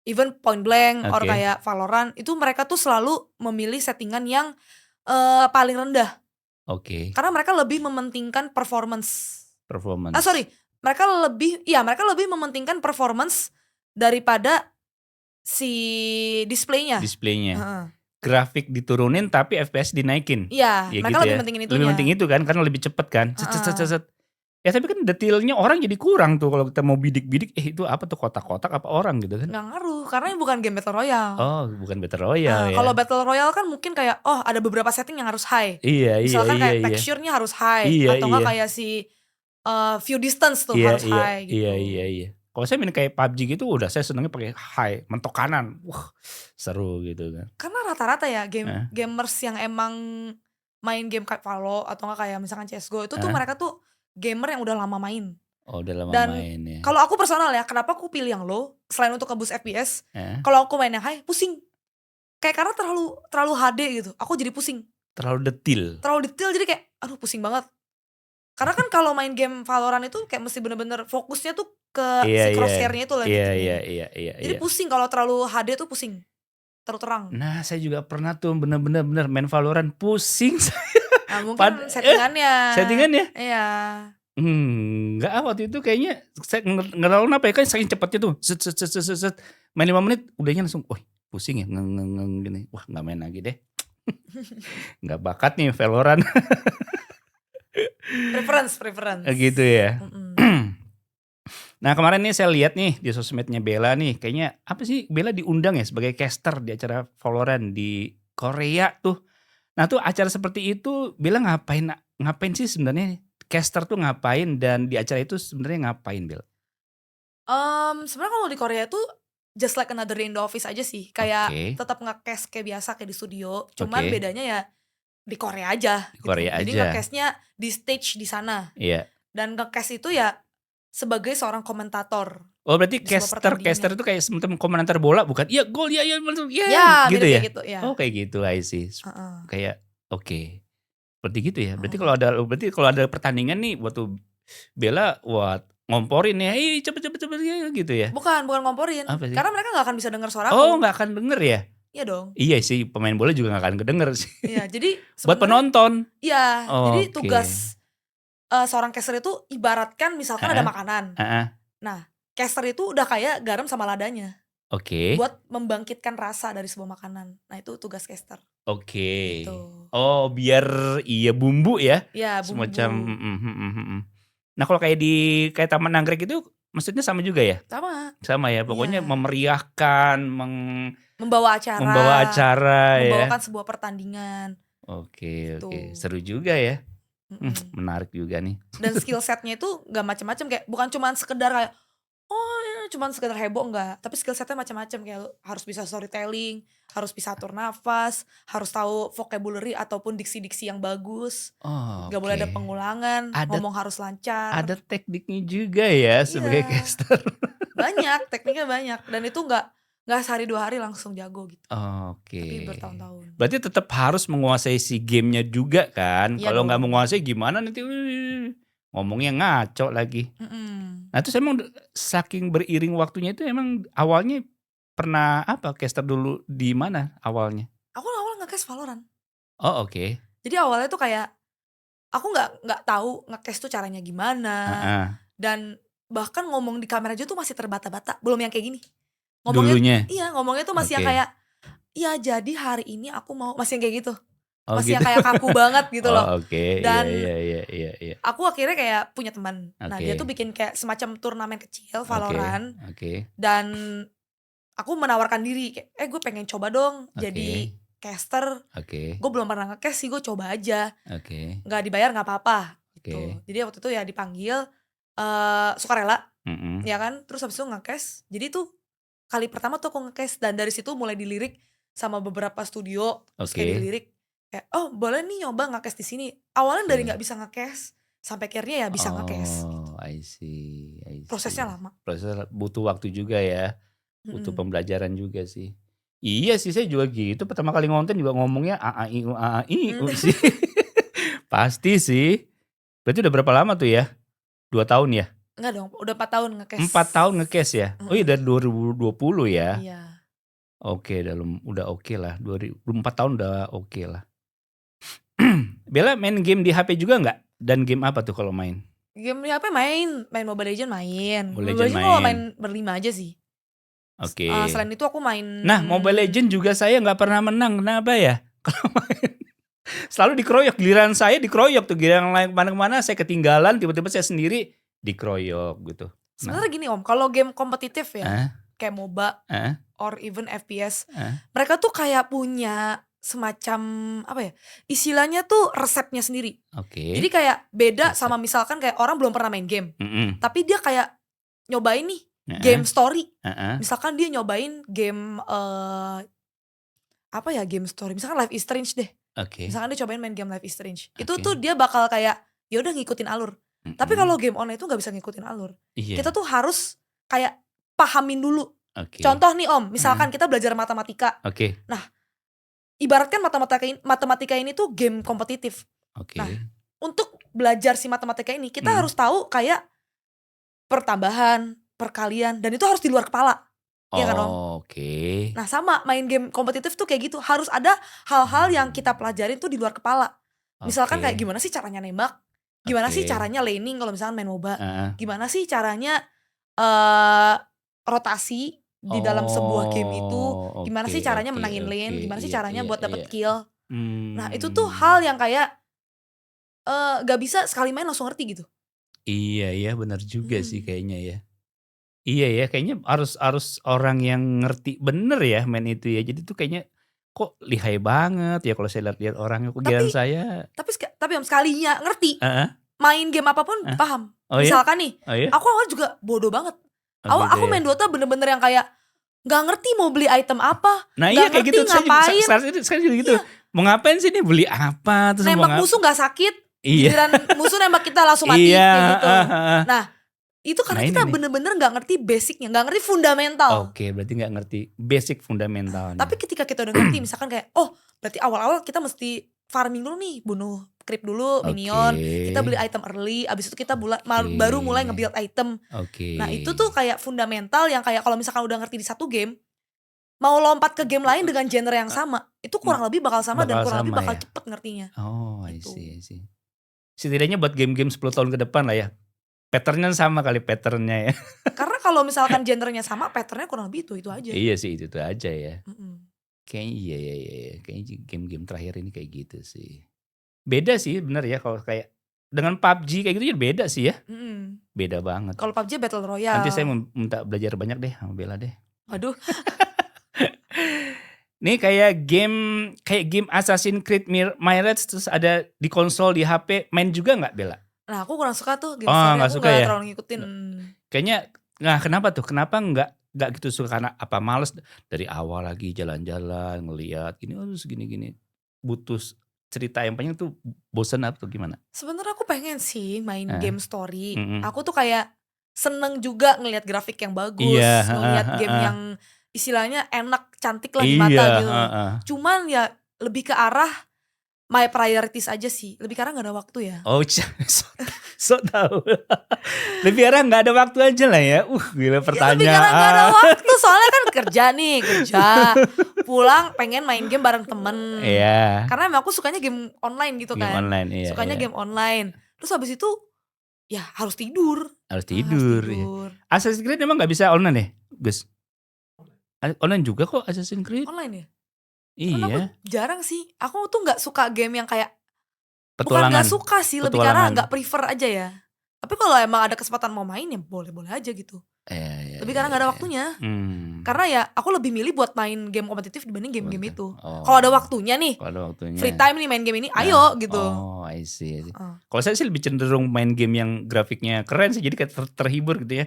[SPEAKER 2] even Point Blank or kayak Valorant, itu mereka tuh selalu memilih settingan yang paling rendah. Karena mereka lebih mementingkan performance. Mereka lebih mementingkan performance daripada si displaynya. Grafik
[SPEAKER 1] diturunin tapi FPS dinaikin.
[SPEAKER 2] Iya, mereka
[SPEAKER 1] gitu
[SPEAKER 2] lebih pentingin itunya.
[SPEAKER 1] Lebih penting itu kan, karena lebih cepet kan. Ya tapi kan detailnya orang jadi kurang tuh kalau kita mau bidik-bidik, itu apa tuh, kotak-kotak apa orang gitu kan.
[SPEAKER 2] Nggak ngaruh, karena ini bukan game Battle Royale.
[SPEAKER 1] Bukan Battle Royale ya.
[SPEAKER 2] Kalau Battle Royale kan mungkin kayak, ada beberapa setting yang harus high. Misalkan kayak texture-nya harus high. Atau nggak kayak si view distance tuh harus high gitu.
[SPEAKER 1] Iya. Kalau saya main kayak PUBG gitu udah saya senengnya pakai high, mentok kanan. Wah, seru gitu kan.
[SPEAKER 2] Karena rata-rata ya gamers yang emang main game kayak Valo atau enggak kayak misalkan CS:GO itu tuh mereka tuh gamer yang udah lama main.
[SPEAKER 1] Oh, udah lama
[SPEAKER 2] Dan
[SPEAKER 1] main ya.
[SPEAKER 2] kalau aku personal ya, kenapa aku pilih yang low selain untuk nge-boost FPS? Kalau aku main yang high pusing. Kayak karena terlalu HD gitu. Aku jadi pusing.
[SPEAKER 1] Terlalu detail
[SPEAKER 2] jadi kayak aduh pusing banget. Karena kan kalau main game Valorant itu kayak mesti bener-bener fokusnya tuh ke si crosshair-nya itu lah.
[SPEAKER 1] Iya.
[SPEAKER 2] Jadi pusing kalau terlalu HD tuh pusing. Terlalu terang.
[SPEAKER 1] Nah, saya juga pernah tuh bener-bener main Valorant pusing saya.
[SPEAKER 2] Nah, mungkin settingannya.
[SPEAKER 1] Settingannya?
[SPEAKER 2] Iya.
[SPEAKER 1] Enggak, waktu itu kayaknya saya nggak tahu kenapa ya, kan saking cepatnya tuh. Set. Main 5 menit udahnya langsung, wah pusing ya, gini. Wah, nggak main lagi deh. Nggak bakat nih Valorant.
[SPEAKER 2] Preference.
[SPEAKER 1] Gitu ya. Nah, kemarin nih saya lihat nih di sosmednya Bella nih, kayaknya apa sih, Bella diundang ya sebagai caster di acara Valorant di Korea tuh. Nah, tuh acara seperti itu Bella ngapain sih sebenarnya? Caster tuh ngapain dan di acara itu sebenarnya ngapain, Bella?
[SPEAKER 2] Sebenarnya kalau di Korea tuh just like another day in the office aja sih. Kayak tetap nge-cast kayak biasa kayak di studio. Cuman bedanya ya di Korea aja.
[SPEAKER 1] Di Korea
[SPEAKER 2] gitu. Jadi nge-castnya di stage di sana.
[SPEAKER 1] Iya.
[SPEAKER 2] Dan nge-cast itu ya sebagai seorang komentator.
[SPEAKER 1] Oh, berarti caster itu kayak semacam komentator bola bukan? Iya, gol, iya gitu ya?
[SPEAKER 2] Gitu, ya.
[SPEAKER 1] Oh, kayak gitu, I see. Kayak oke. Seperti gitu ya. Berarti kalau ada pertandingan nih waktu Bella ngomporin ya, cepet gitu ya.
[SPEAKER 2] Bukan ngomporin. Karena mereka gak akan bisa denger suara aku.
[SPEAKER 1] Oh, gak akan denger ya?
[SPEAKER 2] Iya dong.
[SPEAKER 1] Iya sih, pemain bola juga gak akan kedenger sih.
[SPEAKER 2] Iya, jadi
[SPEAKER 1] buat penonton.
[SPEAKER 2] Iya, jadi tugas seorang caster itu ibaratkan misalkan ada makanan. Nah, caster itu udah kayak garam sama ladanya. Buat membangkitkan rasa dari sebuah makanan. Nah, itu tugas caster. Gitu.
[SPEAKER 1] Oh, biar bumbu ya?
[SPEAKER 2] Iya, bumbu.
[SPEAKER 1] Semacam Nah, kalau kayak di Taman Anggrek itu maksudnya sama juga ya? Sama ya, pokoknya memeriahkan,
[SPEAKER 2] membawa acara. Membawakan sebuah pertandingan.
[SPEAKER 1] Oke. Seru juga ya. Menarik juga nih.
[SPEAKER 2] Dan skill setnya itu gak macam-macam, kayak bukan cuma sekedar kayak cuman sekedar heboh, enggak. Tapi skill setnya macam-macam, kayak harus bisa storytelling, harus bisa atur nafas, harus tahu vocabulary ataupun diksi-diksi yang bagus. Gak boleh ada pengulangan, ngomong harus lancar.
[SPEAKER 1] Ada tekniknya juga ya sebagai caster.
[SPEAKER 2] Banyak, tekniknya banyak. Dan itu gak sehari 2 hari langsung jago gitu.
[SPEAKER 1] Tapi
[SPEAKER 2] bertahun-tahun.
[SPEAKER 1] Berarti tetap harus menguasai si gamenya juga kan? Kalau nggak menguasai gimana nanti ngomongnya ngaco lagi. Nah, itu emang saking beriring waktunya itu emang awalnya pernah caster dulu di mana awalnya?
[SPEAKER 2] Aku awal nge-cast Valorant.
[SPEAKER 1] Oh, oke.
[SPEAKER 2] Jadi awalnya tuh kayak aku nggak tahu nge-cast tuh caranya gimana. Dan bahkan ngomong di kamera aja tuh masih terbata-bata, belum yang kayak gini. Ngomongnya tuh masih yang kayak jadi hari ini aku mau, masih yang kayak gitu. Masih yang kayak kaku banget gitu loh. Dan
[SPEAKER 1] iya.
[SPEAKER 2] aku akhirnya kayak punya teman. Nah, dia tuh bikin kayak semacam turnamen kecil Valorant. Dan aku menawarkan diri kayak gue pengen coba dong jadi caster. Gue belum pernah nge-cast sih, gue coba aja. Gak dibayar gak apa-apa gitu. Jadi waktu itu ya dipanggil sukarela. Ya kan. Terus habis itu nge-cast. Jadi tuh kali pertama tuh aku nge-cast. Dan dari situ mulai dilirik sama beberapa studio. Terus kayak dilirik kayak boleh nih nyoba nge-cast di sini. Awalnya dari nggak bisa nge-cast sampai akhirnya ya bisa nge-cast.
[SPEAKER 1] I see.
[SPEAKER 2] Prosesnya lama.
[SPEAKER 1] Prosesnya butuh waktu juga ya. Butuh pembelajaran juga sih. Iya sih, saya juga gitu. Pertama kali ngonten juga ngomongnya AAI sih. Pasti sih. Berarti udah berapa lama tuh ya? 2 tahun ya?
[SPEAKER 2] Enggak dong, udah 4 tahun nge-cast.
[SPEAKER 1] 4 tahun nge-cast ya? Oh iya, dari 2020 ya?
[SPEAKER 2] Iya.
[SPEAKER 1] Oke, udah oke lah. 4 tahun udah oke lah. Bella main game di HP juga nggak? Dan game apa tuh kalau main?
[SPEAKER 2] Game di HP main Mobile Legends main.
[SPEAKER 1] Mobile Legends
[SPEAKER 2] kalau main berlima aja sih.
[SPEAKER 1] Oke.
[SPEAKER 2] Selain itu aku main.
[SPEAKER 1] Nah, Mobile Legends juga saya nggak pernah menang. Kenapa ya? Kalau main selalu dikeroyok. Giliran saya dikeroyok tuh. Giliran lain kemana-mana saya ketinggalan. Tiba-tiba saya sendiri dikeroyok gitu.
[SPEAKER 2] Sebenarnya gini Om, kalau game kompetitif ya, kayak MOBA or even FPS, mereka tuh kayak punya semacam istilahnya tuh resepnya sendiri. Jadi kayak beda sama misalkan kayak orang belum pernah main game, tapi dia kayak nyobain nih game story. Misalkan dia nyobain game apa ya, game story. Misalkan Life is Strange deh. Misalkan dia cobain main game Life is Strange. Itu tuh dia bakal kayak ya udah ngikutin alur. Tapi kalau game online itu nggak bisa ngikutin alur. Kita tuh harus kayak pahamin dulu. Contoh nih Om, misalkan kita belajar matematika. Nah, ibaratkan matematika ini tuh game kompetitif. Nah, untuk belajar si matematika ini kita harus tahu kayak pertambahan, perkalian, dan itu harus di luar kepala. Iya kan Om? Nah sama main game kompetitif tuh kayak gitu. Harus ada hal-hal yang kita pelajarin tuh di luar kepala. Misalkan kayak gimana sih caranya nembak, gimana sih caranya laning kalau misalkan main MOBA, gimana sih caranya rotasi di dalam sebuah game itu, gimana sih caranya menangin lane, gimana sih caranya buat dapet kill. Nah itu tuh hal yang kayak gak bisa sekali main langsung ngerti gitu.
[SPEAKER 1] Iya benar juga sih kayaknya ya. Iya ya, kayaknya harus orang yang ngerti bener ya main itu ya. Jadi tuh kayaknya kok lihai banget ya kalau saya lihat orang kegiatan saya.
[SPEAKER 2] Tapi Om sekalinya ngerti, main game apapun paham. Misalkan nih, aku awal juga bodoh banget. Aku main Dota bener-bener yang kayak gak ngerti mau beli item apa.
[SPEAKER 1] Nah iya kayak gitu, saya juga gitu. Mau ngapain sih nih, beli apa? Terus
[SPEAKER 2] nembak musuh gak sakit, giliran musuh nembak kita langsung mati kayak gitu. Nah itu karena kita bener-bener gak ngerti basicnya, gak ngerti fundamental.
[SPEAKER 1] Berarti gak ngerti basic fundamentalnya.
[SPEAKER 2] Tapi ketika kita udah ngerti, misalkan kayak berarti awal-awal kita mesti farming dulu nih, bunuh creep dulu, minion, kita beli item early, abis itu kita baru mulai nge-build item. Nah itu tuh kayak fundamental yang kayak kalau misalkan udah ngerti di satu game, mau lompat ke game lain dengan genre yang sama, itu kurang lebih bakal sama dan kurang lebih bakal cepet ngertinya.
[SPEAKER 1] I see. Setidaknya buat game-game 10 tahun ke depan lah ya. Patternnya sama kali patternnya ya.
[SPEAKER 2] Karena kalau misalkan genrenya sama, patternnya kurang lebih itu aja.
[SPEAKER 1] Iya sih itu aja ya. Kayaknya iya. Kayaknya game-game terakhir ini kayak gitu sih. Beda sih bener ya kalau kayak dengan PUBG kayak gitu ya beda sih ya. Beda banget.
[SPEAKER 2] Kalau PUBG Battle Royale.
[SPEAKER 1] Nanti saya minta belajar banyak deh sama Bella deh.
[SPEAKER 2] Waduh.
[SPEAKER 1] Nih kayak game Assassin's Creed Mirage terus ada di konsol, di HP, main juga gak Bella?
[SPEAKER 2] Nah aku kurang suka tuh game story, aku gak terlalu ngikutin.
[SPEAKER 1] Kayaknya, nah kenapa tuh? Kenapa gak gitu suka? Karena apa males dari awal lagi jalan-jalan, ngeliat gini, gini. Butuh cerita yang panjang tuh bosen apa tuh gimana?
[SPEAKER 2] Sebenarnya aku pengen sih main game story. Aku tuh kayak seneng juga ngelihat grafik yang bagus, ngelihat game yang istilahnya enak, cantik lah di mata gitu. Cuman ya lebih ke arah my priorities aja sih. Lebih karena gak ada waktu ya.
[SPEAKER 1] So tahu. Lebih karena gak ada waktu aja lah ya. Gila pertanyaan.
[SPEAKER 2] Lebih karena gak ada waktu. Soalnya kan kerja. Pulang pengen main game bareng temen. Karena emang aku sukanya game online gitu kan. Sukanya game online. Terus habis itu ya harus tidur. Assassin's Creed emang gak bisa online ya Gus? Online juga kok Assassin's Creed. Online ya?
[SPEAKER 1] Iya.
[SPEAKER 2] Aku jarang sih. Aku tuh gak suka game yang kayak
[SPEAKER 1] petualangan.
[SPEAKER 2] Bukan gak suka sih, lebih karena gak prefer aja ya. Tapi kalau emang ada kesempatan mau main ya boleh-boleh aja gitu. Lebih karena gak ada waktunya. Karena ya aku lebih milih buat main game kompetitif dibanding game-game itu. Kalau ada waktunya nih, free time nih main game ini, ayo gitu.
[SPEAKER 1] I see. Kalau saya sih lebih cenderung main game yang grafiknya keren sih. Jadi kayak terhibur gitu ya.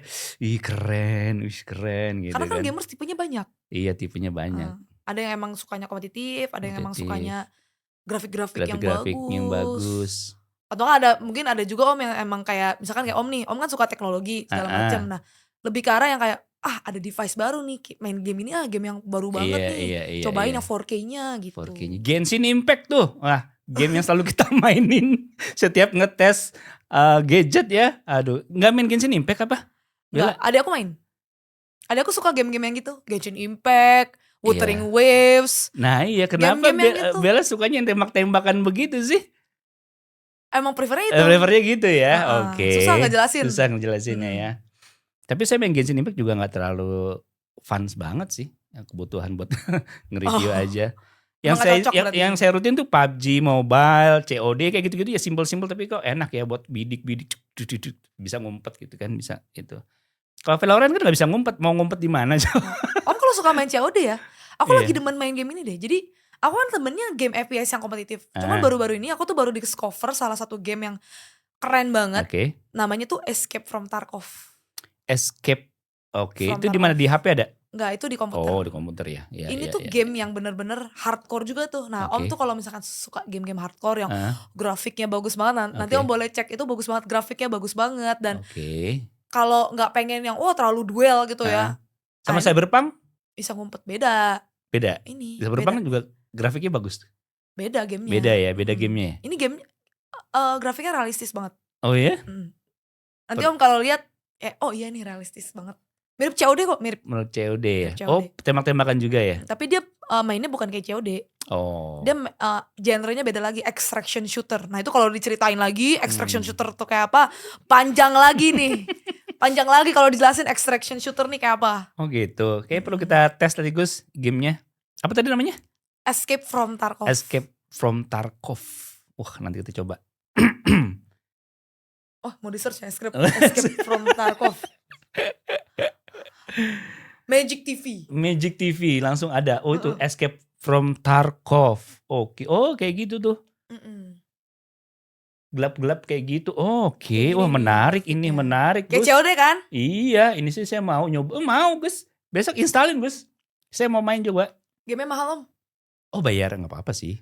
[SPEAKER 1] Keren gitu.
[SPEAKER 2] Karena kan gamers tipenya banyak.
[SPEAKER 1] Iya tipenya banyak.
[SPEAKER 2] Ada yang emang sukanya kompetitif, ada yang emang sukanya grafik-grafik yang bagus. Atau mungkin ada juga Om yang emang kayak misalkan kayak Om nih, Om kan suka teknologi segala macam. Nah, lebih ke arah yang kayak ada device baru nih, main game ini game yang baru banget nih. Cobain yang 4K-nya gitu.
[SPEAKER 1] 4K-nya. Genshin Impact tuh. Game yang selalu kita mainin setiap ngetes gadget ya. Aduh, enggak main Genshin Impact apa?
[SPEAKER 2] Enggak, adik aku main. Adik aku suka game-game yang gitu, Genshin Impact, Wuthering Waves.
[SPEAKER 1] Nah iya, kenapa Bella sukanya yang tembak-tembakan begitu sih?
[SPEAKER 2] Emang prefernya itu.
[SPEAKER 1] Prefernya gitu ya, oke.
[SPEAKER 2] Susah
[SPEAKER 1] ngejelasinnya ya. Tapi saya main Genshin Impact juga gak terlalu fun banget sih. Kebutuhan buat nge-review aja. Yang saya rutin tuh PUBG, Mobile, COD kayak gitu-gitu ya simple-simple tapi kok enak ya buat bidik-bidik. Bisa ngumpet gitu kan, bisa gitu. Kalau Valorant kan gak bisa ngumpet, mau ngumpet di mana?
[SPEAKER 2] Om kalau suka main COD ya, aku lagi demen main game ini deh. Jadi aku kan temennya game FPS yang kompetitif. Cuman baru-baru ini aku tuh baru discover salah satu game yang keren banget. Namanya tuh Escape from Tarkov.
[SPEAKER 1] Escape Oke,
[SPEAKER 2] From
[SPEAKER 1] itu di mana, di HP ada?
[SPEAKER 2] Enggak, itu di komputer.
[SPEAKER 1] Oh, di komputer ya. Ya,
[SPEAKER 2] Ini
[SPEAKER 1] ya,
[SPEAKER 2] tuh
[SPEAKER 1] ya.
[SPEAKER 2] game yang bener-bener hardcore juga tuh. Nah, Om
[SPEAKER 1] Oke.
[SPEAKER 2] tuh kalau misalkan suka game-game hardcore yang
[SPEAKER 1] Heeh.
[SPEAKER 2] grafiknya bagus banget, nanti
[SPEAKER 1] Oke.
[SPEAKER 2] Om boleh cek, itu bagus banget, grafiknya bagus banget. Dan
[SPEAKER 1] Oke.
[SPEAKER 2] kalau nggak pengen yang terlalu duel gitu ya,
[SPEAKER 1] Sama
[SPEAKER 2] ini
[SPEAKER 1] Cyberpunk?
[SPEAKER 2] bisa ngumpet. Beda.
[SPEAKER 1] Beda?
[SPEAKER 2] Ini
[SPEAKER 1] Cyberpunk
[SPEAKER 2] beda.
[SPEAKER 1] juga grafiknya bagus?
[SPEAKER 2] Beda gamenya.
[SPEAKER 1] Beda ya, beda gamenya ya?
[SPEAKER 2] Ini game grafiknya realistis banget.
[SPEAKER 1] Oh ya?
[SPEAKER 2] Nanti Om kalau lihat, oh iya nih realistis banget. Mirip COD kok, mirip.
[SPEAKER 1] Menurut COD ya?
[SPEAKER 2] Mirip COD.
[SPEAKER 1] Oh, tembak-tembakan juga ya?
[SPEAKER 2] Tapi dia mainnya bukan kayak COD.
[SPEAKER 1] Oh.
[SPEAKER 2] Dia genrenya beda lagi, extraction shooter. Nah itu kalau diceritain lagi extraction shooter tuh kayak apa, panjang lagi nih. Panjang lagi kalau dijelasin extraction shooter nih kayak apa.
[SPEAKER 1] Oh gitu. Kayaknya perlu kita tes tadi Gus gamenya. Apa tadi namanya?
[SPEAKER 2] Escape from Tarkov.
[SPEAKER 1] Escape from Tarkov. Wah, nanti kita coba.
[SPEAKER 2] Oh, mau di search ya, Escape from Tarkov. Magic TV
[SPEAKER 1] langsung ada. Oh itu Escape from Tarkov. Oke. Oh kayak gitu tuh. Gelap-gelap kayak gitu. Oke. Wah menarik ini, menarik Gus.
[SPEAKER 2] Kayak COD kan?
[SPEAKER 1] Iya, ini sih saya mau nyoba. Mau Gus. Besok installin Gus. Saya mau main coba.
[SPEAKER 2] Game-nya mahal Om.
[SPEAKER 1] Oh bayar, gak apa-apa sih.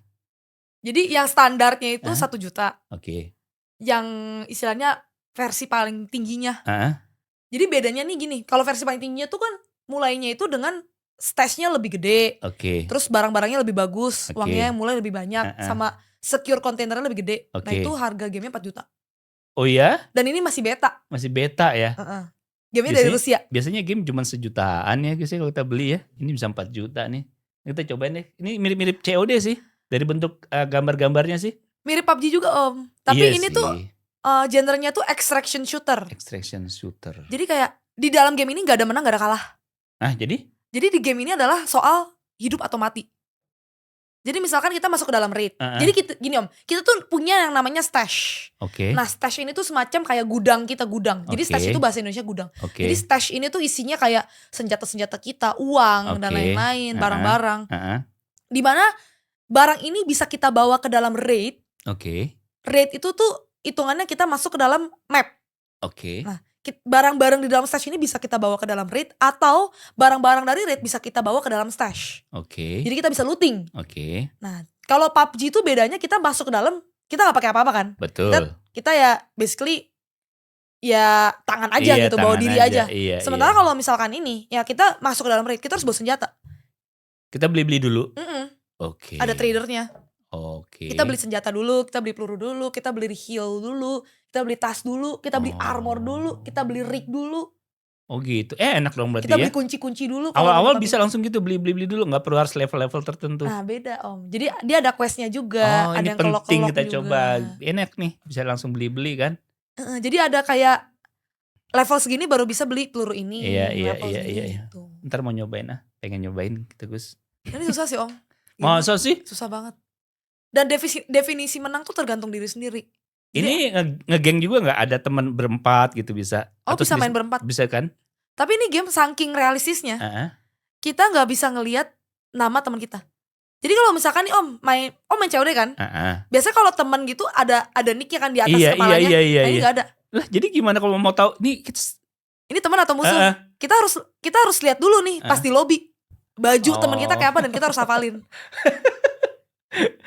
[SPEAKER 2] Jadi yang standarnya itu 1 juta.
[SPEAKER 1] Oke.
[SPEAKER 2] Yang istilahnya versi paling tingginya. Jadi bedanya nih gini, kalau versi paling tingginya tuh kan mulainya itu dengan stage-nya lebih gede.
[SPEAKER 1] Oke.
[SPEAKER 2] Terus barang-barangnya lebih bagus, uangnya mulai lebih banyak, sama secure kontainernya lebih gede. Nah itu harga gamenya 4 juta.
[SPEAKER 1] Oh iya?
[SPEAKER 2] Dan ini masih beta.
[SPEAKER 1] Masih beta ya?
[SPEAKER 2] Gamenya dari Rusia.
[SPEAKER 1] Biasanya game cuma 1 jutaan ya guys kalau kita beli ya. Ini bisa 4 juta nih. Kita cobain deh. Ini mirip-mirip COD sih. Dari bentuk gambar-gambarnya sih.
[SPEAKER 2] Mirip PUBG juga Om. Tapi ini tuh genrenya tuh extraction shooter.
[SPEAKER 1] Extraction shooter.
[SPEAKER 2] Jadi kayak di dalam game ini gak ada menang, gak ada kalah.
[SPEAKER 1] Jadi?
[SPEAKER 2] Jadi di game ini adalah soal hidup atau mati. Jadi misalkan kita masuk ke dalam raid. Jadi gini Om, kita tuh punya yang namanya stash.
[SPEAKER 1] Oke.
[SPEAKER 2] Nah stash ini tuh semacam kayak gudang kita, gudang. Jadi stash itu bahasa Indonesia gudang. Jadi stash ini tuh isinya kayak senjata-senjata kita, uang dan lain-lain, barang-barang. Dimana barang ini bisa kita bawa ke dalam raid. Raid itu tuh hitungannya kita masuk ke dalam map. Nah barang-barang di dalam stash ini bisa kita bawa ke dalam raid, atau barang-barang dari raid bisa kita bawa ke dalam stash. Jadi kita bisa looting. Nah kalau PUBG itu bedanya kita masuk ke dalam, kita gak pakai apa-apa kan.
[SPEAKER 1] Betul.
[SPEAKER 2] Kita ya basically ya tangan aja gitu, bawa diri aja. Sementara kalau misalkan ini ya kita masuk ke dalam raid, kita harus bawa senjata.
[SPEAKER 1] Kita beli-beli dulu.
[SPEAKER 2] Ada tradernya.
[SPEAKER 1] Kita
[SPEAKER 2] Kita beli senjata dulu, kita beli peluru dulu, kita beli heal dulu, kita beli tas dulu, kita beli armor dulu, kita beli rig dulu.
[SPEAKER 1] Oh gitu. Enak dong berarti
[SPEAKER 2] kita
[SPEAKER 1] ya.
[SPEAKER 2] Kita beli kunci-kunci dulu.
[SPEAKER 1] Awal-awal bisa langsung gitu beli-beli dulu, gak perlu harus level-level tertentu.
[SPEAKER 2] Nah beda Om. Jadi dia ada questnya juga.
[SPEAKER 1] Ada
[SPEAKER 2] ini
[SPEAKER 1] yang penting kita
[SPEAKER 2] juga.
[SPEAKER 1] coba. Enak nih, bisa langsung beli-beli kan.
[SPEAKER 2] Jadi ada kayak level segini baru bisa beli peluru ini.
[SPEAKER 1] Iya.
[SPEAKER 2] Gitu.
[SPEAKER 1] Ntar mau nyobain pengen nyobain gitu Gus.
[SPEAKER 2] Ini susah sih Om.
[SPEAKER 1] Masa sih?
[SPEAKER 2] Susah banget. Dan definisi menang tuh tergantung diri sendiri.
[SPEAKER 1] Ini ngegeng juga gak ada teman berempat gitu bisa?
[SPEAKER 2] Atau bisa main berempat.
[SPEAKER 1] Bisa kan?
[SPEAKER 2] Tapi ini game saking realistisnya. Kita gak bisa ngelihat nama teman kita. Jadi kalau misalkan nih Om main COD kan? Biasanya kalau teman gitu ada nicknya kan di atas kepalanya.
[SPEAKER 1] Iya.
[SPEAKER 2] Nah ini gak ada.
[SPEAKER 1] Lah jadi gimana kalau mau tahu nih
[SPEAKER 2] ini teman atau musuh? Kita harus lihat dulu nih pas di lobby. Baju teman kita kayak apa dan kita harus hafalin.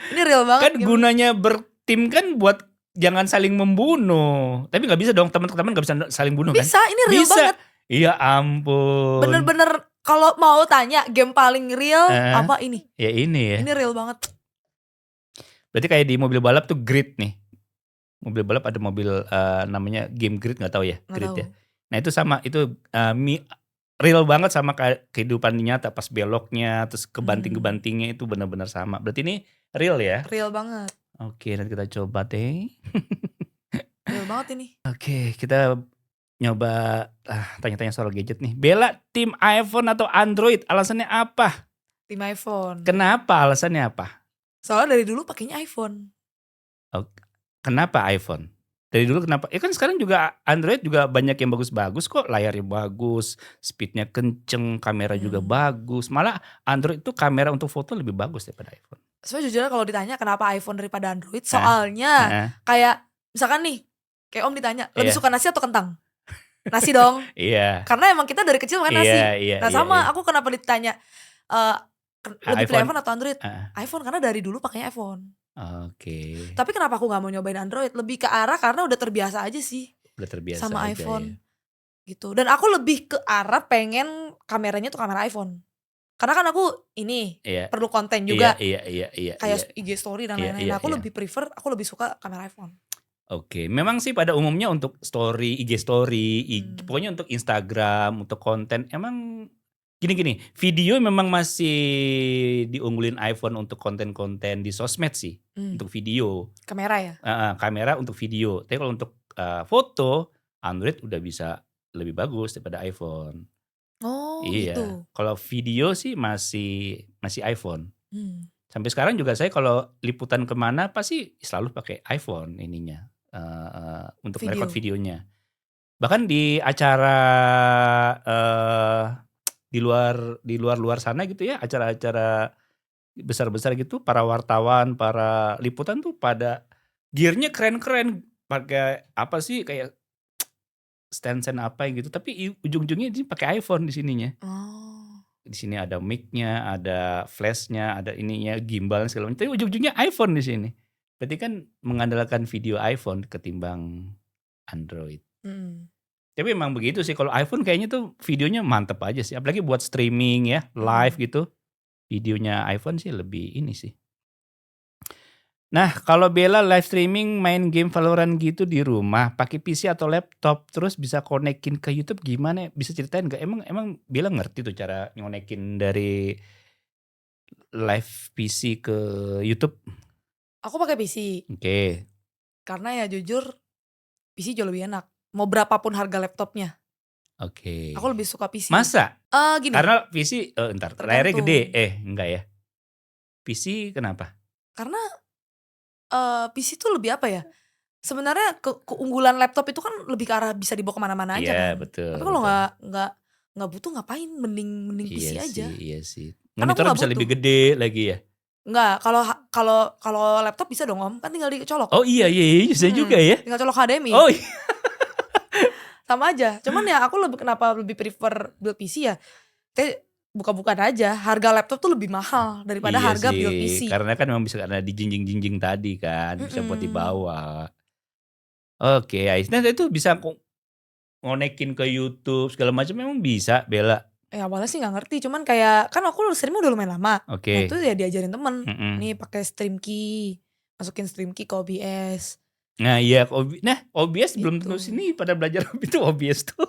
[SPEAKER 2] Ini real banget.
[SPEAKER 1] Kan gunanya bertim kan buat jangan saling membunuh. Tapi gak bisa dong, teman-teman gak bisa saling bunuh kan?
[SPEAKER 2] Bisa, ini real banget.
[SPEAKER 1] Iya ampun.
[SPEAKER 2] Bener-bener kalau mau tanya game paling real apa ini?
[SPEAKER 1] Ya ini ya.
[SPEAKER 2] Ini real banget.
[SPEAKER 1] Berarti kayak di mobil balap tuh grid nih. Mobil balap ada mobil namanya game grid, gak tahu ya? Grid ya. Nah itu sama, itu real banget sama kehidupan nyata, pas beloknya terus kebanting-kebantingnya itu benar-benar sama. Berarti ini real ya?
[SPEAKER 2] Real banget.
[SPEAKER 1] Oke, nanti kita coba deh.
[SPEAKER 2] Real banget ini.
[SPEAKER 1] Oke, kita nyoba tanya-tanya soal gadget nih. Bella, tim iPhone atau Android? Alasannya apa?
[SPEAKER 2] Tim iPhone.
[SPEAKER 1] Kenapa? Alasannya apa?
[SPEAKER 2] Soalnya dari dulu pakainya iPhone.
[SPEAKER 1] Kenapa iPhone? Dari dulu kenapa? Ya kan sekarang juga Android juga banyak yang bagus-bagus kok. Layarnya bagus, speednya kenceng, kamera juga bagus. Malah Android itu kamera untuk foto lebih bagus daripada iPhone.
[SPEAKER 2] Sebenarnya jujur kalau ditanya kenapa iPhone daripada Android, soalnya kayak misalkan nih, kayak Om ditanya lebih suka nasi atau kentang? Nasi dong.
[SPEAKER 1] Iya.
[SPEAKER 2] Karena emang kita dari kecil makan nasi. Nah sama
[SPEAKER 1] iya.
[SPEAKER 2] aku kenapa ditanya lebih pilih iPhone atau Android? iPhone karena dari dulu pakainya iPhone.
[SPEAKER 1] Oke.
[SPEAKER 2] Tapi kenapa aku gak mau nyobain Android? Lebih ke arah karena udah terbiasa aja sih.
[SPEAKER 1] Udah terbiasa
[SPEAKER 2] sama
[SPEAKER 1] aja
[SPEAKER 2] iPhone.
[SPEAKER 1] Ya.
[SPEAKER 2] Gitu. Dan aku lebih ke arah pengen kameranya tuh kamera iPhone. Karena kan aku ini perlu konten juga.
[SPEAKER 1] Iya.
[SPEAKER 2] Kayak IG story dan lain-lain. Aku lebih prefer, aku lebih suka kamera iPhone.
[SPEAKER 1] Oke, memang sih pada umumnya untuk story, IG story, pokoknya untuk Instagram, untuk konten, emang gini, video memang masih diunggulin iPhone untuk konten-konten di sosmed sih, untuk video.
[SPEAKER 2] Kamera ya?
[SPEAKER 1] Kamera untuk video, tapi kalau untuk foto, Android udah bisa lebih bagus daripada iPhone.
[SPEAKER 2] Oh
[SPEAKER 1] iya.
[SPEAKER 2] Gitu.
[SPEAKER 1] Kalau video sih masih iPhone. Sampai sekarang juga saya kalau liputan kemana pasti selalu pakai iPhone ininya. Untuk merekod videonya. Bahkan di acara di luar sana gitu ya, acara-acara besar-besar gitu, para wartawan, para liputan tuh pada gearnya keren-keren, pakai apa sih kayak stand apa gitu, tapi ujung-ujungnya dia pakai iPhone di sininya. Di sini ada mic-nya, ada flash-nya, ada ininya, gimbal segala macam. Tapi ujung-ujungnya iPhone di sini. Berarti kan mengandalkan video iPhone ketimbang Android. Tapi memang begitu sih, kalau iPhone kayaknya tuh videonya mantep aja sih. Apalagi buat streaming ya, live gitu. Videonya iPhone sih lebih ini sih. Nah kalau Bella live streaming main game Valorant gitu di rumah, pakai PC atau laptop, terus bisa konekin ke YouTube gimana? Bisa ceritain gak? Emang Bella ngerti tuh cara ngonekin dari live PC ke YouTube?
[SPEAKER 2] Aku pakai PC.
[SPEAKER 1] Oke.
[SPEAKER 2] Karena ya jujur PC jauh lebih enak. Mau berapapun harga laptopnya.
[SPEAKER 1] Oke.
[SPEAKER 2] Aku lebih suka PC.
[SPEAKER 1] Masa?
[SPEAKER 2] Gini.
[SPEAKER 1] Karena PC, layarnya gede. Enggak ya? PC kenapa?
[SPEAKER 2] Karena PC tuh lebih apa ya? Sebenarnya keunggulan laptop itu kan lebih ke arah bisa dibawa kemana-mana aja kan.
[SPEAKER 1] Iya betul.
[SPEAKER 2] Tapi kalau nggak butuh ngapain? Mending PC aja.
[SPEAKER 1] Iya sih. Monitor bisa lebih gede lagi ya?
[SPEAKER 2] Enggak, kalau laptop bisa dong Om, kan tinggal dicolok.
[SPEAKER 1] Oh iya bisa juga ya.
[SPEAKER 2] Tinggal colok HDMI.
[SPEAKER 1] Oh iya.
[SPEAKER 2] Sama aja. Cuman ya aku kenapa lebih prefer build PC ya. Kayak buka-bukaan aja. Harga laptop tuh lebih mahal daripada harga build PC.
[SPEAKER 1] Karena kan memang bisa karena di jinjing-jinjing tadi kan. Bisa buat dibawa. Oke, nah itu bisa ngonekin ke YouTube segala macam memang bisa Bella.
[SPEAKER 2] Awalnya sih gak ngerti, cuman kayak kan aku streaming udah lumayan lama.
[SPEAKER 1] Oke.
[SPEAKER 2] Nah itu ya diajarin temen. Nih pakai StreamKey, masukin StreamKey ke OBS.
[SPEAKER 1] Nah iya, OBS gitu. Belum tentu sini pada belajar itu OBS tuh.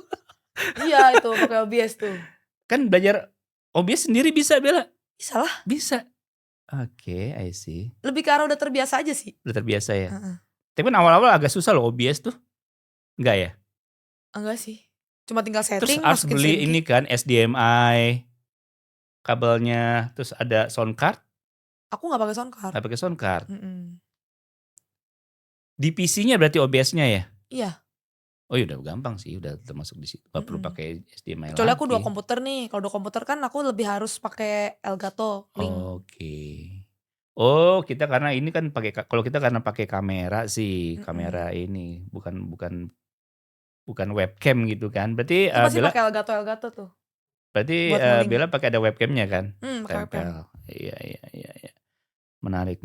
[SPEAKER 2] Iya itu pakai OBS tuh.
[SPEAKER 1] Kan belajar OBS sendiri bisa Bella?
[SPEAKER 2] Bisa lah.
[SPEAKER 1] Bisa. Oke, I see.
[SPEAKER 2] Lebih ke arah udah terbiasa aja sih.
[SPEAKER 1] Udah terbiasa ya. Tapi kan awal-awal agak susah loh OBS tuh. Enggak ya?
[SPEAKER 2] Enggak sih. Cuma tinggal setting.
[SPEAKER 1] Terus harus beli ini kan HDMI kabelnya, terus ada sound card.
[SPEAKER 2] Aku nggak pakai sound card.
[SPEAKER 1] Nggak pakai sound card. Di PC-nya berarti OBS-nya ya?
[SPEAKER 2] Iya.
[SPEAKER 1] Oh iya udah gampang sih, udah termasuk di situ. Gak perlu pakai HDMI
[SPEAKER 2] kecuali aku 2 komputer nih. Kalau 2 komputer kan aku lebih harus pakai Elgato Link.
[SPEAKER 1] Oke. Oh kita karena ini kan kalau kita karena pakai kamera sih, kamera ini bukan webcam gitu kan. Berarti
[SPEAKER 2] masih pakai Elgato tuh.
[SPEAKER 1] Berarti Bella pakai ada webcamnya kan?
[SPEAKER 2] Pakai webcam.
[SPEAKER 1] Iya. Menarik.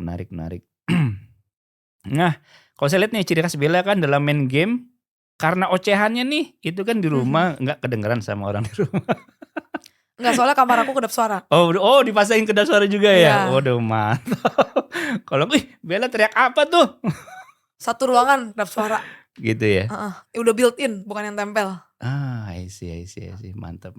[SPEAKER 1] Nah, kalau saya lihat nih ciri khas Bella kan dalam main game karena ocehannya nih, itu kan di rumah nggak kedengeran sama orang di rumah.
[SPEAKER 2] Enggak, soalnya kamar aku kedap suara.
[SPEAKER 1] Oh dipasangin kedap suara juga ya? Waduh mantap. Kalau Bella teriak apa tuh?
[SPEAKER 2] Satu ruangan kedap suara.
[SPEAKER 1] Gitu ya?
[SPEAKER 2] Udah built in, bukan yang tempel.
[SPEAKER 1] I see. Mantap.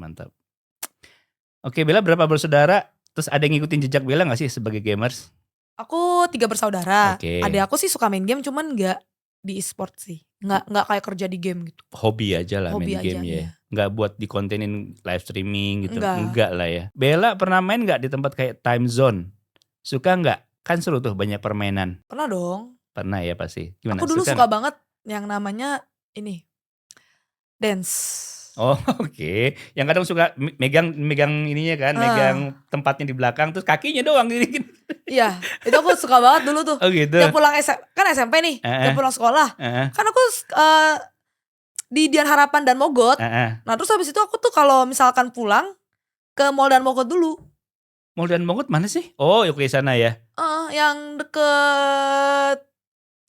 [SPEAKER 1] Oke, Bella berapa bersaudara? Terus ada yang ngikutin jejak Bella gak sih sebagai gamers?
[SPEAKER 2] Aku 3 bersaudara.
[SPEAKER 1] Oke.
[SPEAKER 2] Adik aku sih suka main game, cuman gak di e-sport sih. Gak kayak kerja di game gitu.
[SPEAKER 1] Hobi aja lah main game ya? Gak buat dikontenin live streaming gitu? Enggak lah ya. Bella pernah main gak di tempat kayak Time Zone? Suka gak? Kan seru tuh banyak permainan.
[SPEAKER 2] Pernah dong.
[SPEAKER 1] Pernah ya pasti. Gimana?
[SPEAKER 2] Aku dulu suka banget yang namanya ini dance.
[SPEAKER 1] Oh oke. Yang kadang suka megang ininya kan, megang tempatnya di belakang terus kakinya doang gini.
[SPEAKER 2] Iya, itu aku suka banget dulu tuh.
[SPEAKER 1] Oh gitu.
[SPEAKER 2] Tiap pulang kan SMP nih, tiap pulang sekolah. Kan aku di Dian Harapan dan Mogot. Nah terus habis itu aku tuh kalau misalkan pulang ke Mall dan Mogot dulu.
[SPEAKER 1] Mall dan Mogot mana sih? Oh oke sana ya.
[SPEAKER 2] Yang deket,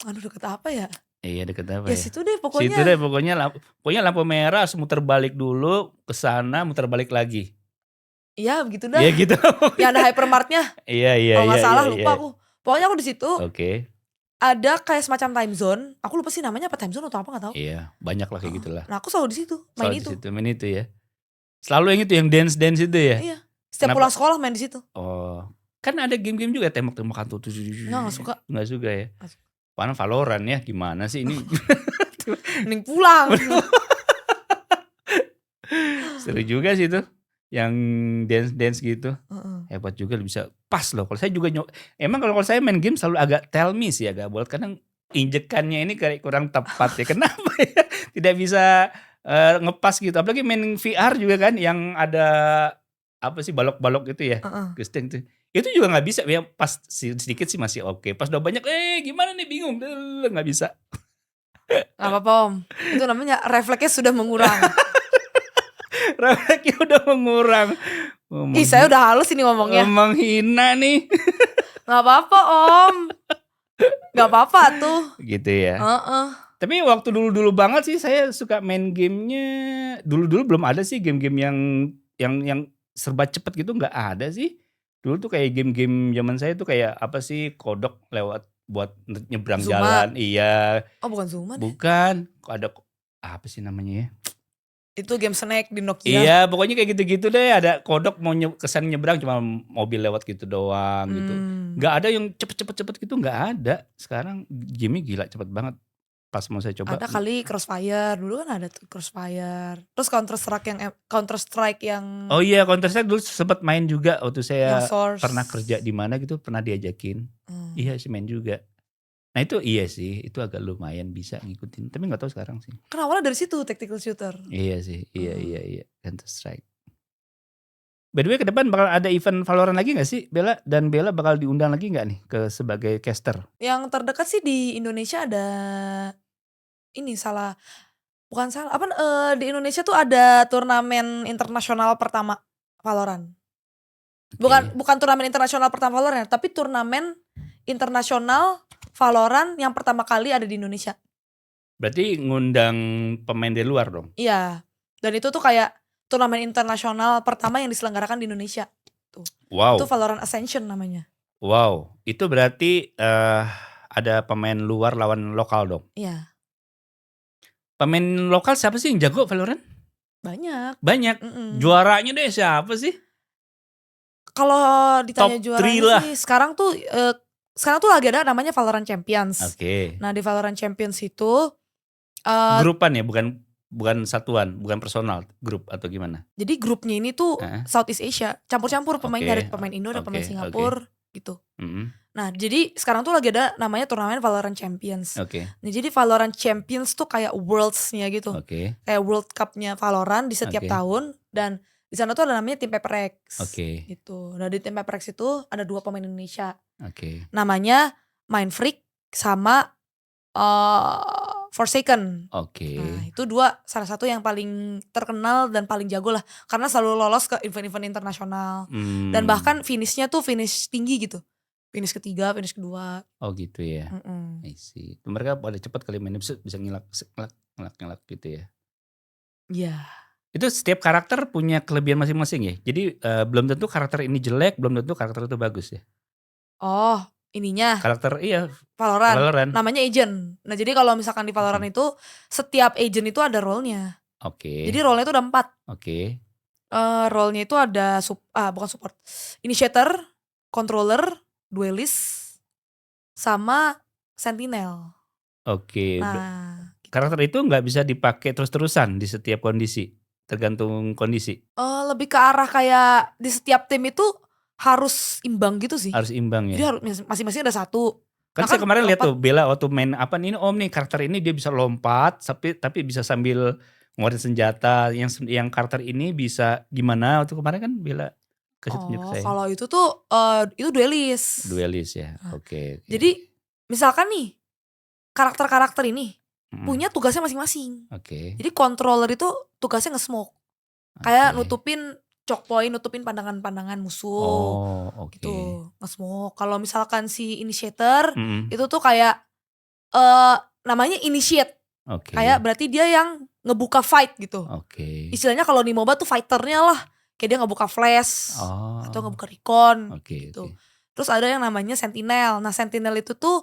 [SPEAKER 2] aduh deket apa ya?
[SPEAKER 1] Iya deket apa
[SPEAKER 2] ya?
[SPEAKER 1] Ya
[SPEAKER 2] situ deh pokoknya.
[SPEAKER 1] Situ deh pokoknya lampu merah, muter balik dulu ke sana, muter balik lagi.
[SPEAKER 2] Iya begitu dah.
[SPEAKER 1] Iya gitu.
[SPEAKER 2] Yang ada hypermartnya.
[SPEAKER 1] Iya.
[SPEAKER 2] Kalau nggak salah lupa aku. Pokoknya aku di situ.
[SPEAKER 1] Oke.
[SPEAKER 2] Ada kayak semacam time zone. Aku lupa sih namanya apa time zone atau apa nggak tahu.
[SPEAKER 1] Iya banyak lah kayak gitulah.
[SPEAKER 2] Nah aku selalu di situ
[SPEAKER 1] main itu ya. Selalu yang itu yang dance itu ya.
[SPEAKER 2] Iya. Setiap pulang sekolah main di situ.
[SPEAKER 1] Oh. Kan ada game-game juga tembak-tembakan tuh.
[SPEAKER 2] Nggak suka.
[SPEAKER 1] Nggak suka ya. Padahal Valorant ya gimana sih ini.
[SPEAKER 2] Mending pulang.
[SPEAKER 1] Seru juga sih tuh. Yang dance gitu. Hebat juga bisa pas loh. Kalau saya juga emang kalau saya main game selalu agak tell me sih agak buat kadang injekannya ini kayak kurang tepat ya. Kenapa ya? Tidak bisa ngepas gitu. Apalagi main VR juga kan yang ada apa sih balok-balok itu ya. Gesteng tuh. Itu juga nggak bisa ya, pas sedikit sih masih oke. Pas udah banyak gimana nih bingung nggak bisa.
[SPEAKER 2] Gak apa-apa Om. Itu namanya refleksnya sudah mengurang.
[SPEAKER 1] Refleksnya udah mengurang.
[SPEAKER 2] Saya udah halus ini ngomongnya.
[SPEAKER 1] Menghina nih.
[SPEAKER 2] Gak apa-apa Om. Gak apa-apa tuh.
[SPEAKER 1] Gitu ya. Tapi waktu dulu banget sih saya suka main gamenya. Dulu belum ada sih game-game yang serba cepet gitu, nggak ada sih. Dulu tuh kayak game-game zaman saya tuh kayak apa sih, kodok lewat buat nyebrang
[SPEAKER 2] Zuma.
[SPEAKER 1] jalan. Iya.
[SPEAKER 2] Oh bukan Zuma deh.
[SPEAKER 1] Bukan. Ada apa sih namanya ya?
[SPEAKER 2] Itu game Snake di Nokia.
[SPEAKER 1] Iya pokoknya kayak gitu-gitu deh. Ada kodok mau kesan nyebrang cuma mobil lewat gitu doang gitu. Gak ada yang cepet gitu, gak ada. Sekarang game-nya gila cepet banget. Pas mau saya coba.
[SPEAKER 2] Ada kali Crossfire. Dulu kan ada tuh Crossfire. Terus Counter Strike yang.
[SPEAKER 1] Oh iya Counter Strike dulu sempat main juga. Waktu saya pernah kerja di mana gitu pernah diajakin. Iya sih main juga. Nah itu iya sih, itu agak lumayan bisa ngikutin. Tapi gak tahu sekarang sih.
[SPEAKER 2] Kan awalnya dari situ tactical shooter.
[SPEAKER 1] Iya sih, iya. Counter Strike. By the way ke depan bakal ada event Valorant lagi gak sih Bella? Dan Bella bakal diundang lagi gak nih sebagai caster?
[SPEAKER 2] Yang terdekat sih di Indonesia ada, di Indonesia tuh ada turnamen internasional pertama Valorant. Bukan turnamen internasional pertama Valorant, tapi turnamen internasional Valorant yang pertama kali ada di Indonesia.
[SPEAKER 1] Berarti ngundang pemain dari luar dong?
[SPEAKER 2] Iya. Dan itu tuh kayak turnamen internasional pertama yang diselenggarakan di Indonesia. Tuh.
[SPEAKER 1] Wow.
[SPEAKER 2] Itu Valorant Ascension namanya.
[SPEAKER 1] Wow. Itu berarti ada pemain luar lawan lokal dong?
[SPEAKER 2] Iya.
[SPEAKER 1] Pemain lokal siapa sih yang jago Valorant?
[SPEAKER 2] Banyak.
[SPEAKER 1] Juaranya deh siapa sih?
[SPEAKER 2] Kalau ditanya
[SPEAKER 1] Top
[SPEAKER 2] juaranya sih sekarang tuh lagi ada namanya Valorant Champions.
[SPEAKER 1] Oke.
[SPEAKER 2] Nah di Valorant Champions itu
[SPEAKER 1] grupan ya, bukan satuan, bukan personal, grup atau gimana?
[SPEAKER 2] Jadi grupnya ini tuh Southeast Asia, campur-campur pemain dari pemain Indo dan pemain Singapura gitu. Nah jadi sekarang tuh lagi ada namanya turnamen Valorant Champions. Nah jadi Valorant Champions tuh kayak Worlds-nya gitu. Kayak World Cup-nya Valorant di setiap tahun dan di sana tuh ada namanya Team Paper-X. Gitu. Nah di Team Paper-X itu ada 2 pemain Indonesia. Namanya Mindfreak sama Forsaken. Nah itu salah satu yang paling terkenal dan paling jago lah. Karena selalu lolos ke event-event internasional. Dan bahkan finishnya tuh finish tinggi gitu. Finish ketiga, finish kedua.
[SPEAKER 1] Oh gitu ya. I see. Mereka pada cepat kali mainnya bisa ngilak gitu ya.
[SPEAKER 2] Iya.
[SPEAKER 1] Itu setiap karakter punya kelebihan masing-masing ya. Jadi belum tentu karakter ini jelek, belum tentu karakter itu bagus ya.
[SPEAKER 2] Oh, ininya.
[SPEAKER 1] Karakter
[SPEAKER 2] Valorant. Namanya agent. Nah, jadi kalau misalkan di Valorant itu setiap agent itu ada role-nya. Jadi role-nya itu ada 4. Role-nya itu ada bukan support. Initiator, controller, duelist, sama sentinel. Nah,
[SPEAKER 1] karakter itu nggak bisa dipakai terus-terusan di setiap kondisi, tergantung kondisi.
[SPEAKER 2] Lebih ke arah kayak di setiap tim itu harus imbang gitu sih.
[SPEAKER 1] Harus imbang ya.
[SPEAKER 2] Jadi harus masing-masing ada 1.
[SPEAKER 1] Kan saya kemarin lihat tuh Bella waktu main apa nih Om nih karakter ini dia bisa lompat tapi bisa sambil ngeluarin senjata. Yang karakter ini bisa gimana waktu kemarin kan Bella kasih tunjuk ke saya.
[SPEAKER 2] Kalau itu tuh itu duelist.
[SPEAKER 1] Duelist ya. Oke.
[SPEAKER 2] Jadi misalkan nih karakter-karakter ini punya tugasnya masing-masing.
[SPEAKER 1] Oke.
[SPEAKER 2] Jadi controller itu tugasnya nge-smoke. Kayak nutupin choke point, nutupin pandangan-pandangan musuh.
[SPEAKER 1] Oh, oke.
[SPEAKER 2] Gitu, nge-smoke. Kalau misalkan si initiator itu tuh kayak namanya initiate. Kayak berarti dia yang ngebuka fight gitu. Istilahnya kalau di MOBA tuh fighternya lah. Kayak dia ngebuka flash atau ngebuka recon gitu. Terus ada yang namanya sentinel. Nah, sentinel itu tuh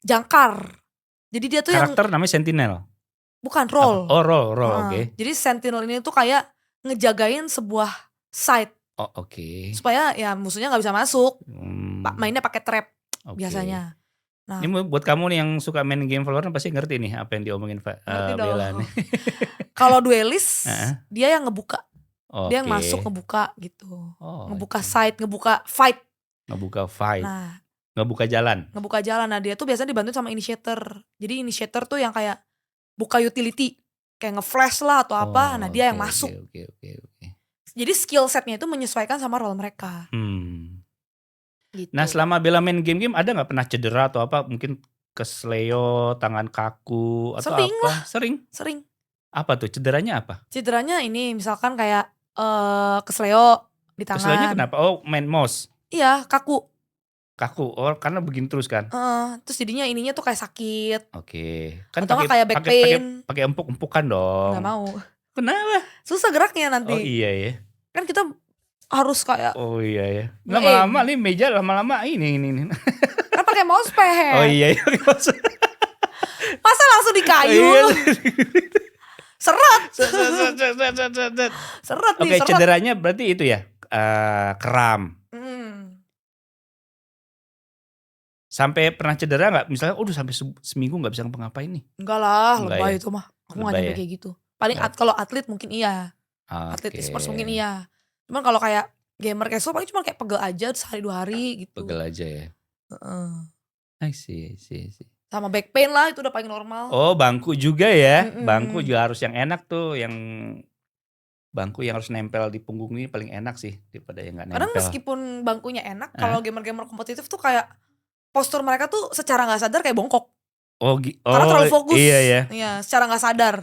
[SPEAKER 2] jangkar. Jadi dia tuh
[SPEAKER 1] karakter namanya sentinel.
[SPEAKER 2] Bukan, role.
[SPEAKER 1] Oh, role, oke.
[SPEAKER 2] Jadi sentinel ini tuh kayak ngejagain sebuah site.
[SPEAKER 1] Oh, oke.
[SPEAKER 2] Supaya ya musuhnya nggak bisa masuk. Mainnya pakai trap biasanya. Nah,
[SPEAKER 1] ini buat kamu nih yang suka main game Valorant pasti ngerti nih apa yang diomongin Bella nih.
[SPEAKER 2] Kalau duelist dia yang ngebuka. Dia yang masuk ngebuka gitu. Ngebuka site, ngebuka fight. Nah,
[SPEAKER 1] ngebuka jalan.
[SPEAKER 2] Nah, dia tuh biasanya dibantu sama initiator. Jadi initiator tuh yang kayak buka utility, kayak nge-flash lah atau apa. Nah, dia yang masuk.
[SPEAKER 1] Oke.
[SPEAKER 2] Jadi skill setnya itu menyesuaikan sama role mereka. Gitu.
[SPEAKER 1] Nah, selama Bella main game-game ada nggak pernah cedera atau apa? Mungkin kesleo, tangan kaku atau
[SPEAKER 2] Sering
[SPEAKER 1] apa?
[SPEAKER 2] lah. Sering.
[SPEAKER 1] Apa tuh? Cederanya apa?
[SPEAKER 2] Cederanya ini misalkan kayak kesleo di tangan.
[SPEAKER 1] Kesleonya kenapa? Oh, main mouse.
[SPEAKER 2] Iya, kaku.
[SPEAKER 1] Oh, karena begini terus kan?
[SPEAKER 2] Terus jadinya ininya tuh kayak sakit.
[SPEAKER 1] Oke. Kan
[SPEAKER 2] atau kayak back pain.
[SPEAKER 1] Pakai empuk-empukan dong.
[SPEAKER 2] Nggak mau.
[SPEAKER 1] Kenapa?
[SPEAKER 2] Susah geraknya nanti.
[SPEAKER 1] Oh iya ya.
[SPEAKER 2] Kan kita harus kayak.
[SPEAKER 1] Oh iya ya. Lama-lama nih meja lama-lama ini.
[SPEAKER 2] Kan pakai mousepad.
[SPEAKER 1] Oh iya.
[SPEAKER 2] Masa langsung di kayu? Seret nih.
[SPEAKER 1] Oke, cederanya berarti itu ya, kram. Sampai pernah cedera nggak? Misalnya, sampai seminggu nggak bisa ngapa-ngapain nih?
[SPEAKER 2] Enggak lah, lebay itu mah. Aku nggak nyampe kayak gitu. Paling kalau atlet mungkin iya. Atlet e-sports mungkin iya. Cuman kalau kayak gamer casual paling cuma kayak pegel aja sehari 2 hari gitu.
[SPEAKER 1] Pegel aja ya. I see.
[SPEAKER 2] Sama back pain lah, itu udah paling normal.
[SPEAKER 1] Oh, bangku juga ya. Bangku juga harus yang enak tuh, yang bangku yang harus nempel di punggung ini paling enak sih daripada yang nggak nempel.
[SPEAKER 2] Kadang meskipun bangkunya enak, kalau gamer-gamer kompetitif tuh kayak postur mereka tuh secara nggak sadar kayak bongkok. Karena terlalu fokus.
[SPEAKER 1] Iya.
[SPEAKER 2] Iya, secara nggak sadar.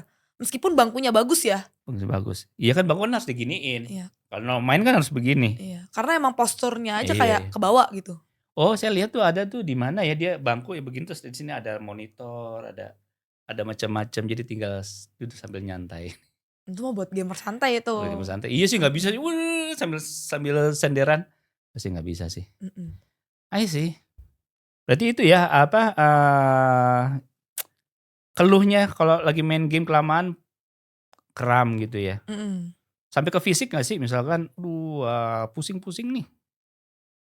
[SPEAKER 2] Meskipun bangkunya bagus ya.
[SPEAKER 1] Bagus. Iya kan bangku harus diginiin.
[SPEAKER 2] Iya.
[SPEAKER 1] Kalau main kan harus begini.
[SPEAKER 2] Iya. Karena emang posturnya aja kayak kebawa gitu.
[SPEAKER 1] Oh, saya lihat tuh ada tuh di mana ya, dia bangku ya begini, terus di sini ada monitor, ada macam-macam, jadi tinggal duduk sambil nyantai.
[SPEAKER 2] Itu mah buat gamer santai itu.
[SPEAKER 1] Gamer santai. Iya sih nggak bisa sambil senderan. Pasti nggak bisa sih. Ayo sih. Berarti itu ya keluhnya kalau lagi main game kelamaan kram gitu ya. Sampai ke fisik nggak sih? Misalkan, pusing-pusing nih.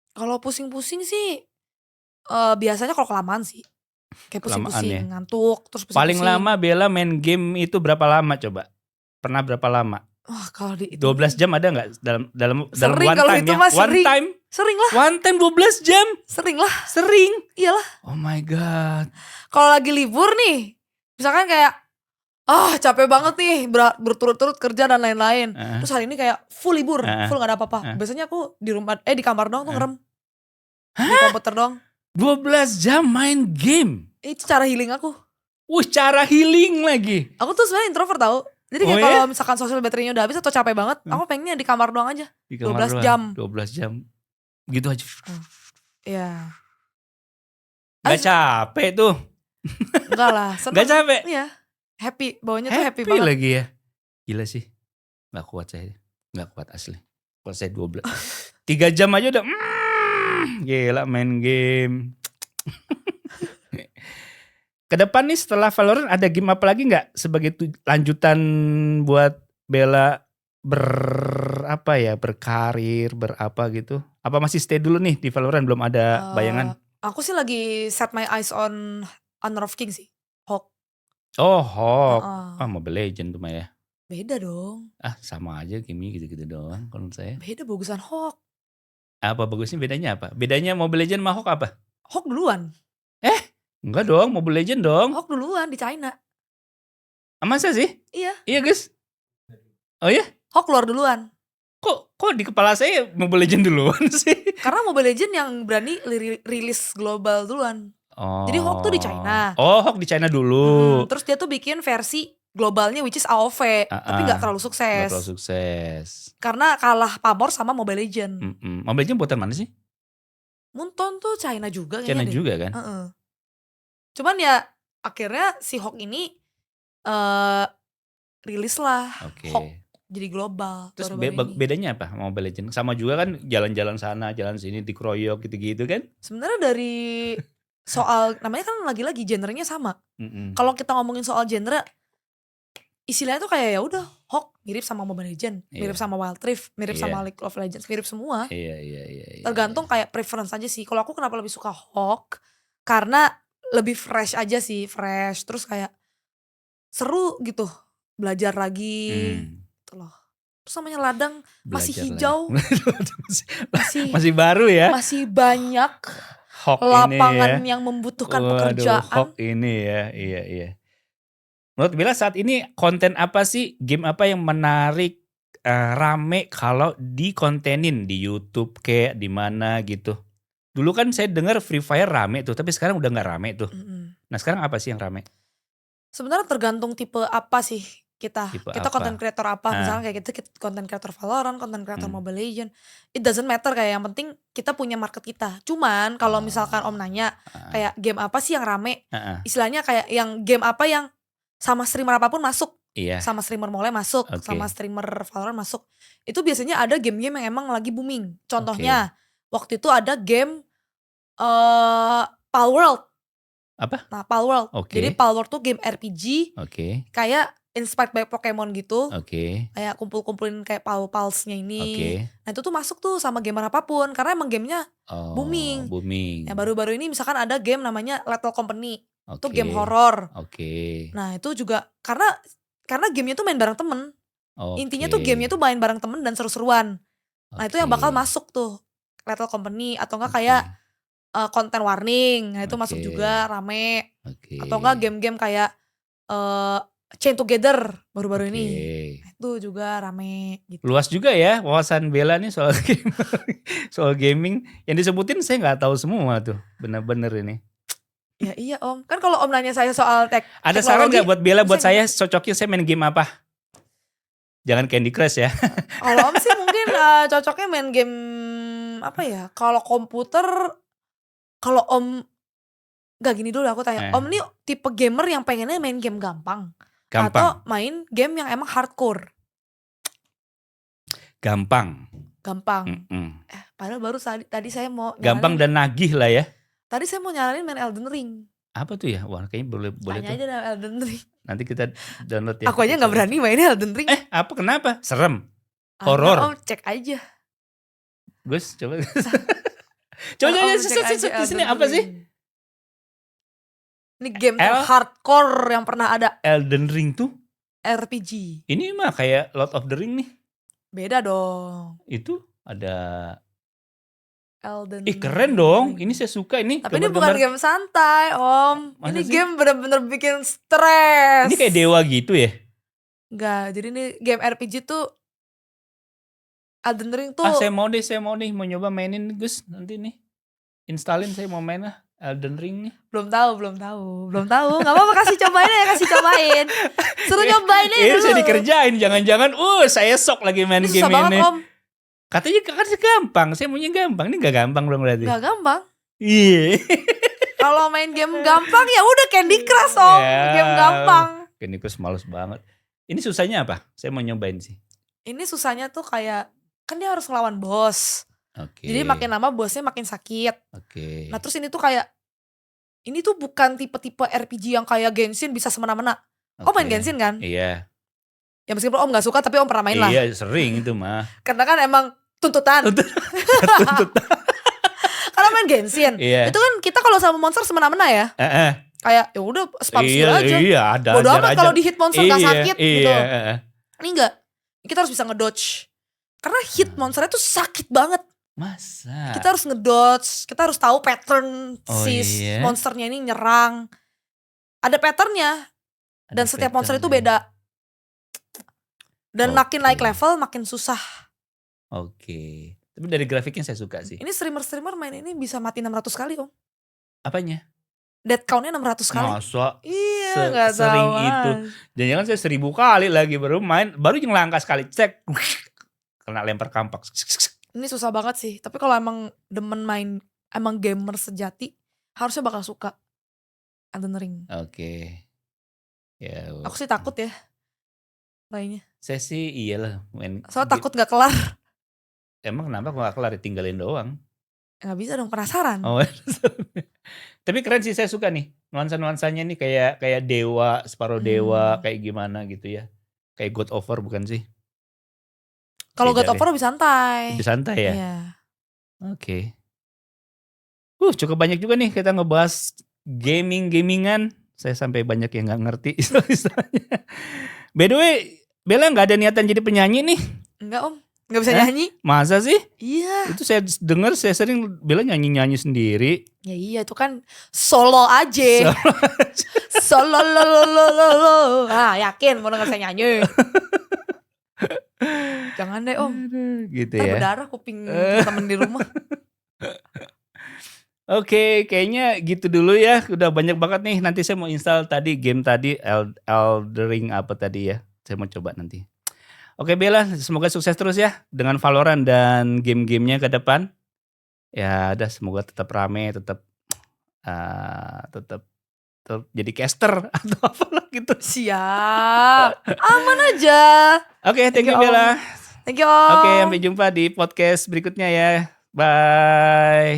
[SPEAKER 2] Kalau pusing-pusing sih biasanya kalau kelamaan sih. Kayak pusing-pusing, ngantuk, terus pusing-pusing.
[SPEAKER 1] Paling lama Bella main game itu berapa lama coba? Pernah berapa lama?
[SPEAKER 2] Wah, kalau di
[SPEAKER 1] 12 jam ada nggak dalam
[SPEAKER 2] sering,
[SPEAKER 1] one
[SPEAKER 2] kalau
[SPEAKER 1] time
[SPEAKER 2] itu
[SPEAKER 1] ya?
[SPEAKER 2] Mas,
[SPEAKER 1] One time?
[SPEAKER 2] Sering lah.
[SPEAKER 1] One time 12 jam?
[SPEAKER 2] Sering lah.
[SPEAKER 1] Sering?
[SPEAKER 2] Iyalah.
[SPEAKER 1] Oh my god.
[SPEAKER 2] Kalau lagi libur nih, misalkan kayak capek banget nih berturut-turut kerja dan lain-lain. Terus hari ini kayak full libur, full gak ada apa-apa. Biasanya aku di rumah di kamar doang tuh ngerem. Di komputer doang.
[SPEAKER 1] 12 jam main game?
[SPEAKER 2] Itu cara healing aku.
[SPEAKER 1] Cara healing lagi.
[SPEAKER 2] Aku tuh sebenarnya introvert tau. Jadi kayak kalau misalkan sosial baterainya udah habis atau capek banget, aku pengennya di kamar doang aja. 12 jam.
[SPEAKER 1] 12 jam. Gitu aja.
[SPEAKER 2] Iya.
[SPEAKER 1] Gak capek tuh.
[SPEAKER 2] Enggak lah.
[SPEAKER 1] Gak capek?
[SPEAKER 2] Iya. Happy. Bawanya tuh happy
[SPEAKER 1] banget.
[SPEAKER 2] Lagi
[SPEAKER 1] ya. Gila sih. Gak kuat saya. Gak kuat asli. Kalau saya 12. 3 jam aja udah. Gila main game. Kedepan nih setelah Valorant ada game apa lagi gak? Sebagai lanjutan buat Bella berkarir, berapa gitu. Apa masih stay dulu nih di Valorant, belum ada bayangan?
[SPEAKER 2] Aku sih lagi set my eyes on Honor of Kings sih. Hawk.
[SPEAKER 1] Oh, Hawk. Mobile Legends tuh mah ya.
[SPEAKER 2] Beda dong.
[SPEAKER 1] Sama aja gamenya gitu-gitu doang kalau menurut saya.
[SPEAKER 2] Beda bagusan Hawk.
[SPEAKER 1] Apa bagusnya, bedanya apa? Bedanya Mobile Legends sama Hawk apa?
[SPEAKER 2] Hawk duluan.
[SPEAKER 1] Enggak dong, Mobile Legends dong.
[SPEAKER 2] Hawk duluan di China.
[SPEAKER 1] Masa sih?
[SPEAKER 2] Iya.
[SPEAKER 1] Iya guys. Oh ya?
[SPEAKER 2] Hawk keluar duluan.
[SPEAKER 1] Kok di kepala saya Mobile Legends duluan sih?
[SPEAKER 2] Karena Mobile Legends yang berani rilis global duluan. Jadi Hawk tuh di China.
[SPEAKER 1] Oh, Hawk di China dulu.
[SPEAKER 2] Terus dia tuh bikin versi globalnya which is AoV, tapi gak terlalu sukses.
[SPEAKER 1] Gak terlalu sukses.
[SPEAKER 2] Karena kalah pamor sama Mobile Legends.
[SPEAKER 1] Mobile Legends buatan mana sih?
[SPEAKER 2] Moonton tuh China juga
[SPEAKER 1] China
[SPEAKER 2] kayaknya
[SPEAKER 1] juga kan?
[SPEAKER 2] Cuman ya akhirnya si Hawk ini rilis lah. Hawk jadi global.
[SPEAKER 1] Terus bedanya apa Mobile Legends? Sama juga kan jalan-jalan sana, jalan sini dikeroyok gitu-gitu kan?
[SPEAKER 2] Sebenarnya dari soal namanya kan lagi-lagi genrenya sama. Kalau kita ngomongin soal genre, istilahnya tuh kayak ya udah Hawk mirip sama Mobile Legends, mirip sama Wild Rift, mirip sama League of Legends, mirip semua.
[SPEAKER 1] Iya.
[SPEAKER 2] Tergantung kayak preference aja sih. Kalau aku kenapa lebih suka Hawk? Karena lebih fresh aja sih, fresh. Terus kayak seru gitu, belajar lagi. Gitu loh. Terus namanya ladang masih hijau,
[SPEAKER 1] masih baru ya,
[SPEAKER 2] masih banyak
[SPEAKER 1] Hawk
[SPEAKER 2] lapangan ini ya, yang membutuhkan pekerjaan.
[SPEAKER 1] Hawk ini ya, iya. Menurut Bella saat ini konten apa sih, game apa yang menarik, rame kalau dikontenin di YouTube kayak di mana gitu? Dulu kan saya dengar Free Fire rame tuh, tapi sekarang udah nggak rame tuh. Nah sekarang apa sih yang rame?
[SPEAKER 2] Sebenarnya tergantung tipe apa sih kita konten creator apa. Misalnya kayak kita konten creator Valorant, konten creator Mobile Legends, it doesn't matter, kayak yang penting kita punya market kita. Cuman kalau misalkan Om nanya kayak game apa sih yang rame, istilahnya kayak yang game apa yang sama streamer apapun masuk, sama streamer mole masuk, sama streamer Valorant masuk, itu biasanya ada game-game yang emang lagi booming. Contohnya waktu itu ada game Palworld.
[SPEAKER 1] Apa?
[SPEAKER 2] Nah, Palworld. Jadi Palworld tuh game RPG. Kayak inspired by Pokemon gitu. Kayak kumpul-kumpulin kayak pulse-nya ini. Nah, itu tuh masuk tuh sama gamer apapun karena emang gamenya booming. Ya baru-baru ini misalkan ada game namanya Lethal Company. Itu game horror. Nah, itu juga karena gamenya tuh main bareng temen. Intinya tuh gamenya tuh main bareng temen dan seru-seruan. Nah, itu yang bakal masuk tuh Lethal Company atau enggak kayak konten warning, nah itu masuk juga rame. Atau enggak game-game kayak Chain Together baru-baru ini, nah, itu juga rame gitu.
[SPEAKER 1] Luas juga ya wawasan Bella nih soal game, soal gaming. Yang disebutin saya nggak tahu semua tuh, bener-bener ini.
[SPEAKER 2] Ya iya Om, kan kalau Om nanya saya soal
[SPEAKER 1] ada saran nggak buat Bella, buat saya cocoknya saya main game apa? Jangan Candy Crush ya.
[SPEAKER 2] Kalau Om sih mungkin cocoknya main game apa ya? Kalau komputer, kalau Om gak gini dulu aku tanya, Om nih tipe gamer yang pengennya main game gampang atau main game yang emang hardcore?
[SPEAKER 1] Gampang.
[SPEAKER 2] Padahal baru tadi saya mau
[SPEAKER 1] gampang dan nagih lah ya.
[SPEAKER 2] Tadi saya mau nyaranin main Elden Ring.
[SPEAKER 1] Apa tuh ya? Wah kayaknya boleh
[SPEAKER 2] Tanya
[SPEAKER 1] tuh.
[SPEAKER 2] aja Elden Ring.
[SPEAKER 1] Nanti kita download ya.
[SPEAKER 2] Aku aja gak berani main Elden Ring.
[SPEAKER 1] Apa kenapa? Serem? Horor?
[SPEAKER 2] Om cek aja.
[SPEAKER 1] Gus coba. Coba di sini apa sih?
[SPEAKER 2] Ini game hardcore yang pernah ada.
[SPEAKER 1] Elden Ring tuh
[SPEAKER 2] RPG.
[SPEAKER 1] Ini mah kayak Lord of the Ring nih.
[SPEAKER 2] Beda dong.
[SPEAKER 1] Itu ada
[SPEAKER 2] Elden
[SPEAKER 1] keren dong. Ini saya suka ini.
[SPEAKER 2] Tapi ini bukan game santai Om. Ini game bener-bener bikin stres.
[SPEAKER 1] Ini kayak dewa gitu ya?
[SPEAKER 2] Enggak, jadi ini game RPG tuh Elden Ring tuh.
[SPEAKER 1] Saya mau nih mau nyoba mainin Gus nanti nih. Installin, saya mau main lah Elden Ring nih.
[SPEAKER 2] Belum tahu. Gak apa-apa, kasih cobain. Suruh nyobain aja dulu.
[SPEAKER 1] Saya dikerjain, jangan-jangan saya sok lagi main game ini. Banget, Om. Katanya gampang, saya maunya gampang. Ini gak gampang dong berarti.
[SPEAKER 2] Gak gampang.
[SPEAKER 1] Iya.
[SPEAKER 2] Kalau main game gampang ya udah Candy Crush Om. Game gampang.
[SPEAKER 1] Candy Crush males banget. Ini susahnya apa? Saya mau nyobain sih.
[SPEAKER 2] Ini susahnya tuh kayak, kan dia harus ngelawan bos. Jadi makin lama bosnya makin sakit. Nah terus ini tuh kayak, ini tuh bukan tipe-tipe RPG yang kayak Genshin bisa semena-mena. Om main Genshin kan?
[SPEAKER 1] Iya.
[SPEAKER 2] Ya meskipun Om gak suka tapi Om pernah main lah.
[SPEAKER 1] Iya sering itu mah.
[SPEAKER 2] Karena kan emang tuntutan. Karena main Genshin, itu kan kita kalau sama monster semena-mena ya. Kayak ya udah spam skill aja.
[SPEAKER 1] Iya, ada.
[SPEAKER 2] Bodoh amat kalau di hit monster gak sakit gitu. Ini enggak. Kita harus bisa ngedodge. Karena hit monsternya tuh sakit banget.
[SPEAKER 1] Masa?
[SPEAKER 2] Kita harus ngedodge, kita harus tahu pattern monsternya ini nyerang. Ada patternnya. Dan setiap monster itu beda. Dan makin naik level makin susah.
[SPEAKER 1] Tapi dari grafiknya saya suka sih.
[SPEAKER 2] Ini streamer main ini bisa mati 600 kali Om.
[SPEAKER 1] Apanya?
[SPEAKER 2] death count-nya 600 kali.
[SPEAKER 1] Masa?
[SPEAKER 2] Iya, gak
[SPEAKER 1] sering
[SPEAKER 2] tahu.
[SPEAKER 1] itu. Jangan-jangan saya 1000 kali lagi baru main, baru yang langkah sekali cek. Kena lempar kampak.
[SPEAKER 2] Ini susah banget sih. Tapi kalau emang demen main, emang gamer sejati, harusnya bakal suka Elden Ring.
[SPEAKER 1] Oke. Ya.
[SPEAKER 2] Aku sih takut ya. Lainnya.
[SPEAKER 1] Saya sih iyalah main.
[SPEAKER 2] Soalnya takut gak kelar.
[SPEAKER 1] Emang kenapa kok gak kelar, tinggalin doang?
[SPEAKER 2] Gak bisa dong, penasaran.
[SPEAKER 1] Oh. Tapi keren sih, saya suka nih nuansa-nuansanya nih kayak dewa, separuh dewa, kayak gimana gitu ya. Kayak God of War bukan sih?
[SPEAKER 2] Kalau God of War lebih santai.
[SPEAKER 1] Lebih santai ya?
[SPEAKER 2] Iya.
[SPEAKER 1] Oke. Cukup banyak juga nih kita ngebahas gamingan. Saya sampai banyak yang gak ngerti istilahnya. By the way, Bella gak ada niatan jadi penyanyi nih?
[SPEAKER 2] Enggak om, gak bisa nyanyi.
[SPEAKER 1] Masa sih?
[SPEAKER 2] Iya.
[SPEAKER 1] Itu saya dengar, saya sering Bella nyanyi-nyanyi sendiri.
[SPEAKER 2] Ya iya, itu kan solo aja. Solo lo. Ah, yakin mau denger saya nyanyi. Jangan deh om.
[SPEAKER 1] Gitu ya.
[SPEAKER 2] Berdarah kuping temen di rumah.
[SPEAKER 1] Oke, kayaknya gitu dulu ya. Udah banyak banget nih. Nanti saya mau install tadi game tadi Elden Ring apa tadi ya. Saya mau coba nanti. Oke Bella, semoga sukses terus ya dengan Valorant dan game-gamenya ke depan. Ya, udah semoga tetap rame, tetap jadi caster atau apa gitu.
[SPEAKER 2] Siap. Aman aja.
[SPEAKER 1] Oke, thank you Bella.
[SPEAKER 2] Thank you om.
[SPEAKER 1] Oke, sampai jumpa di podcast berikutnya ya. Bye.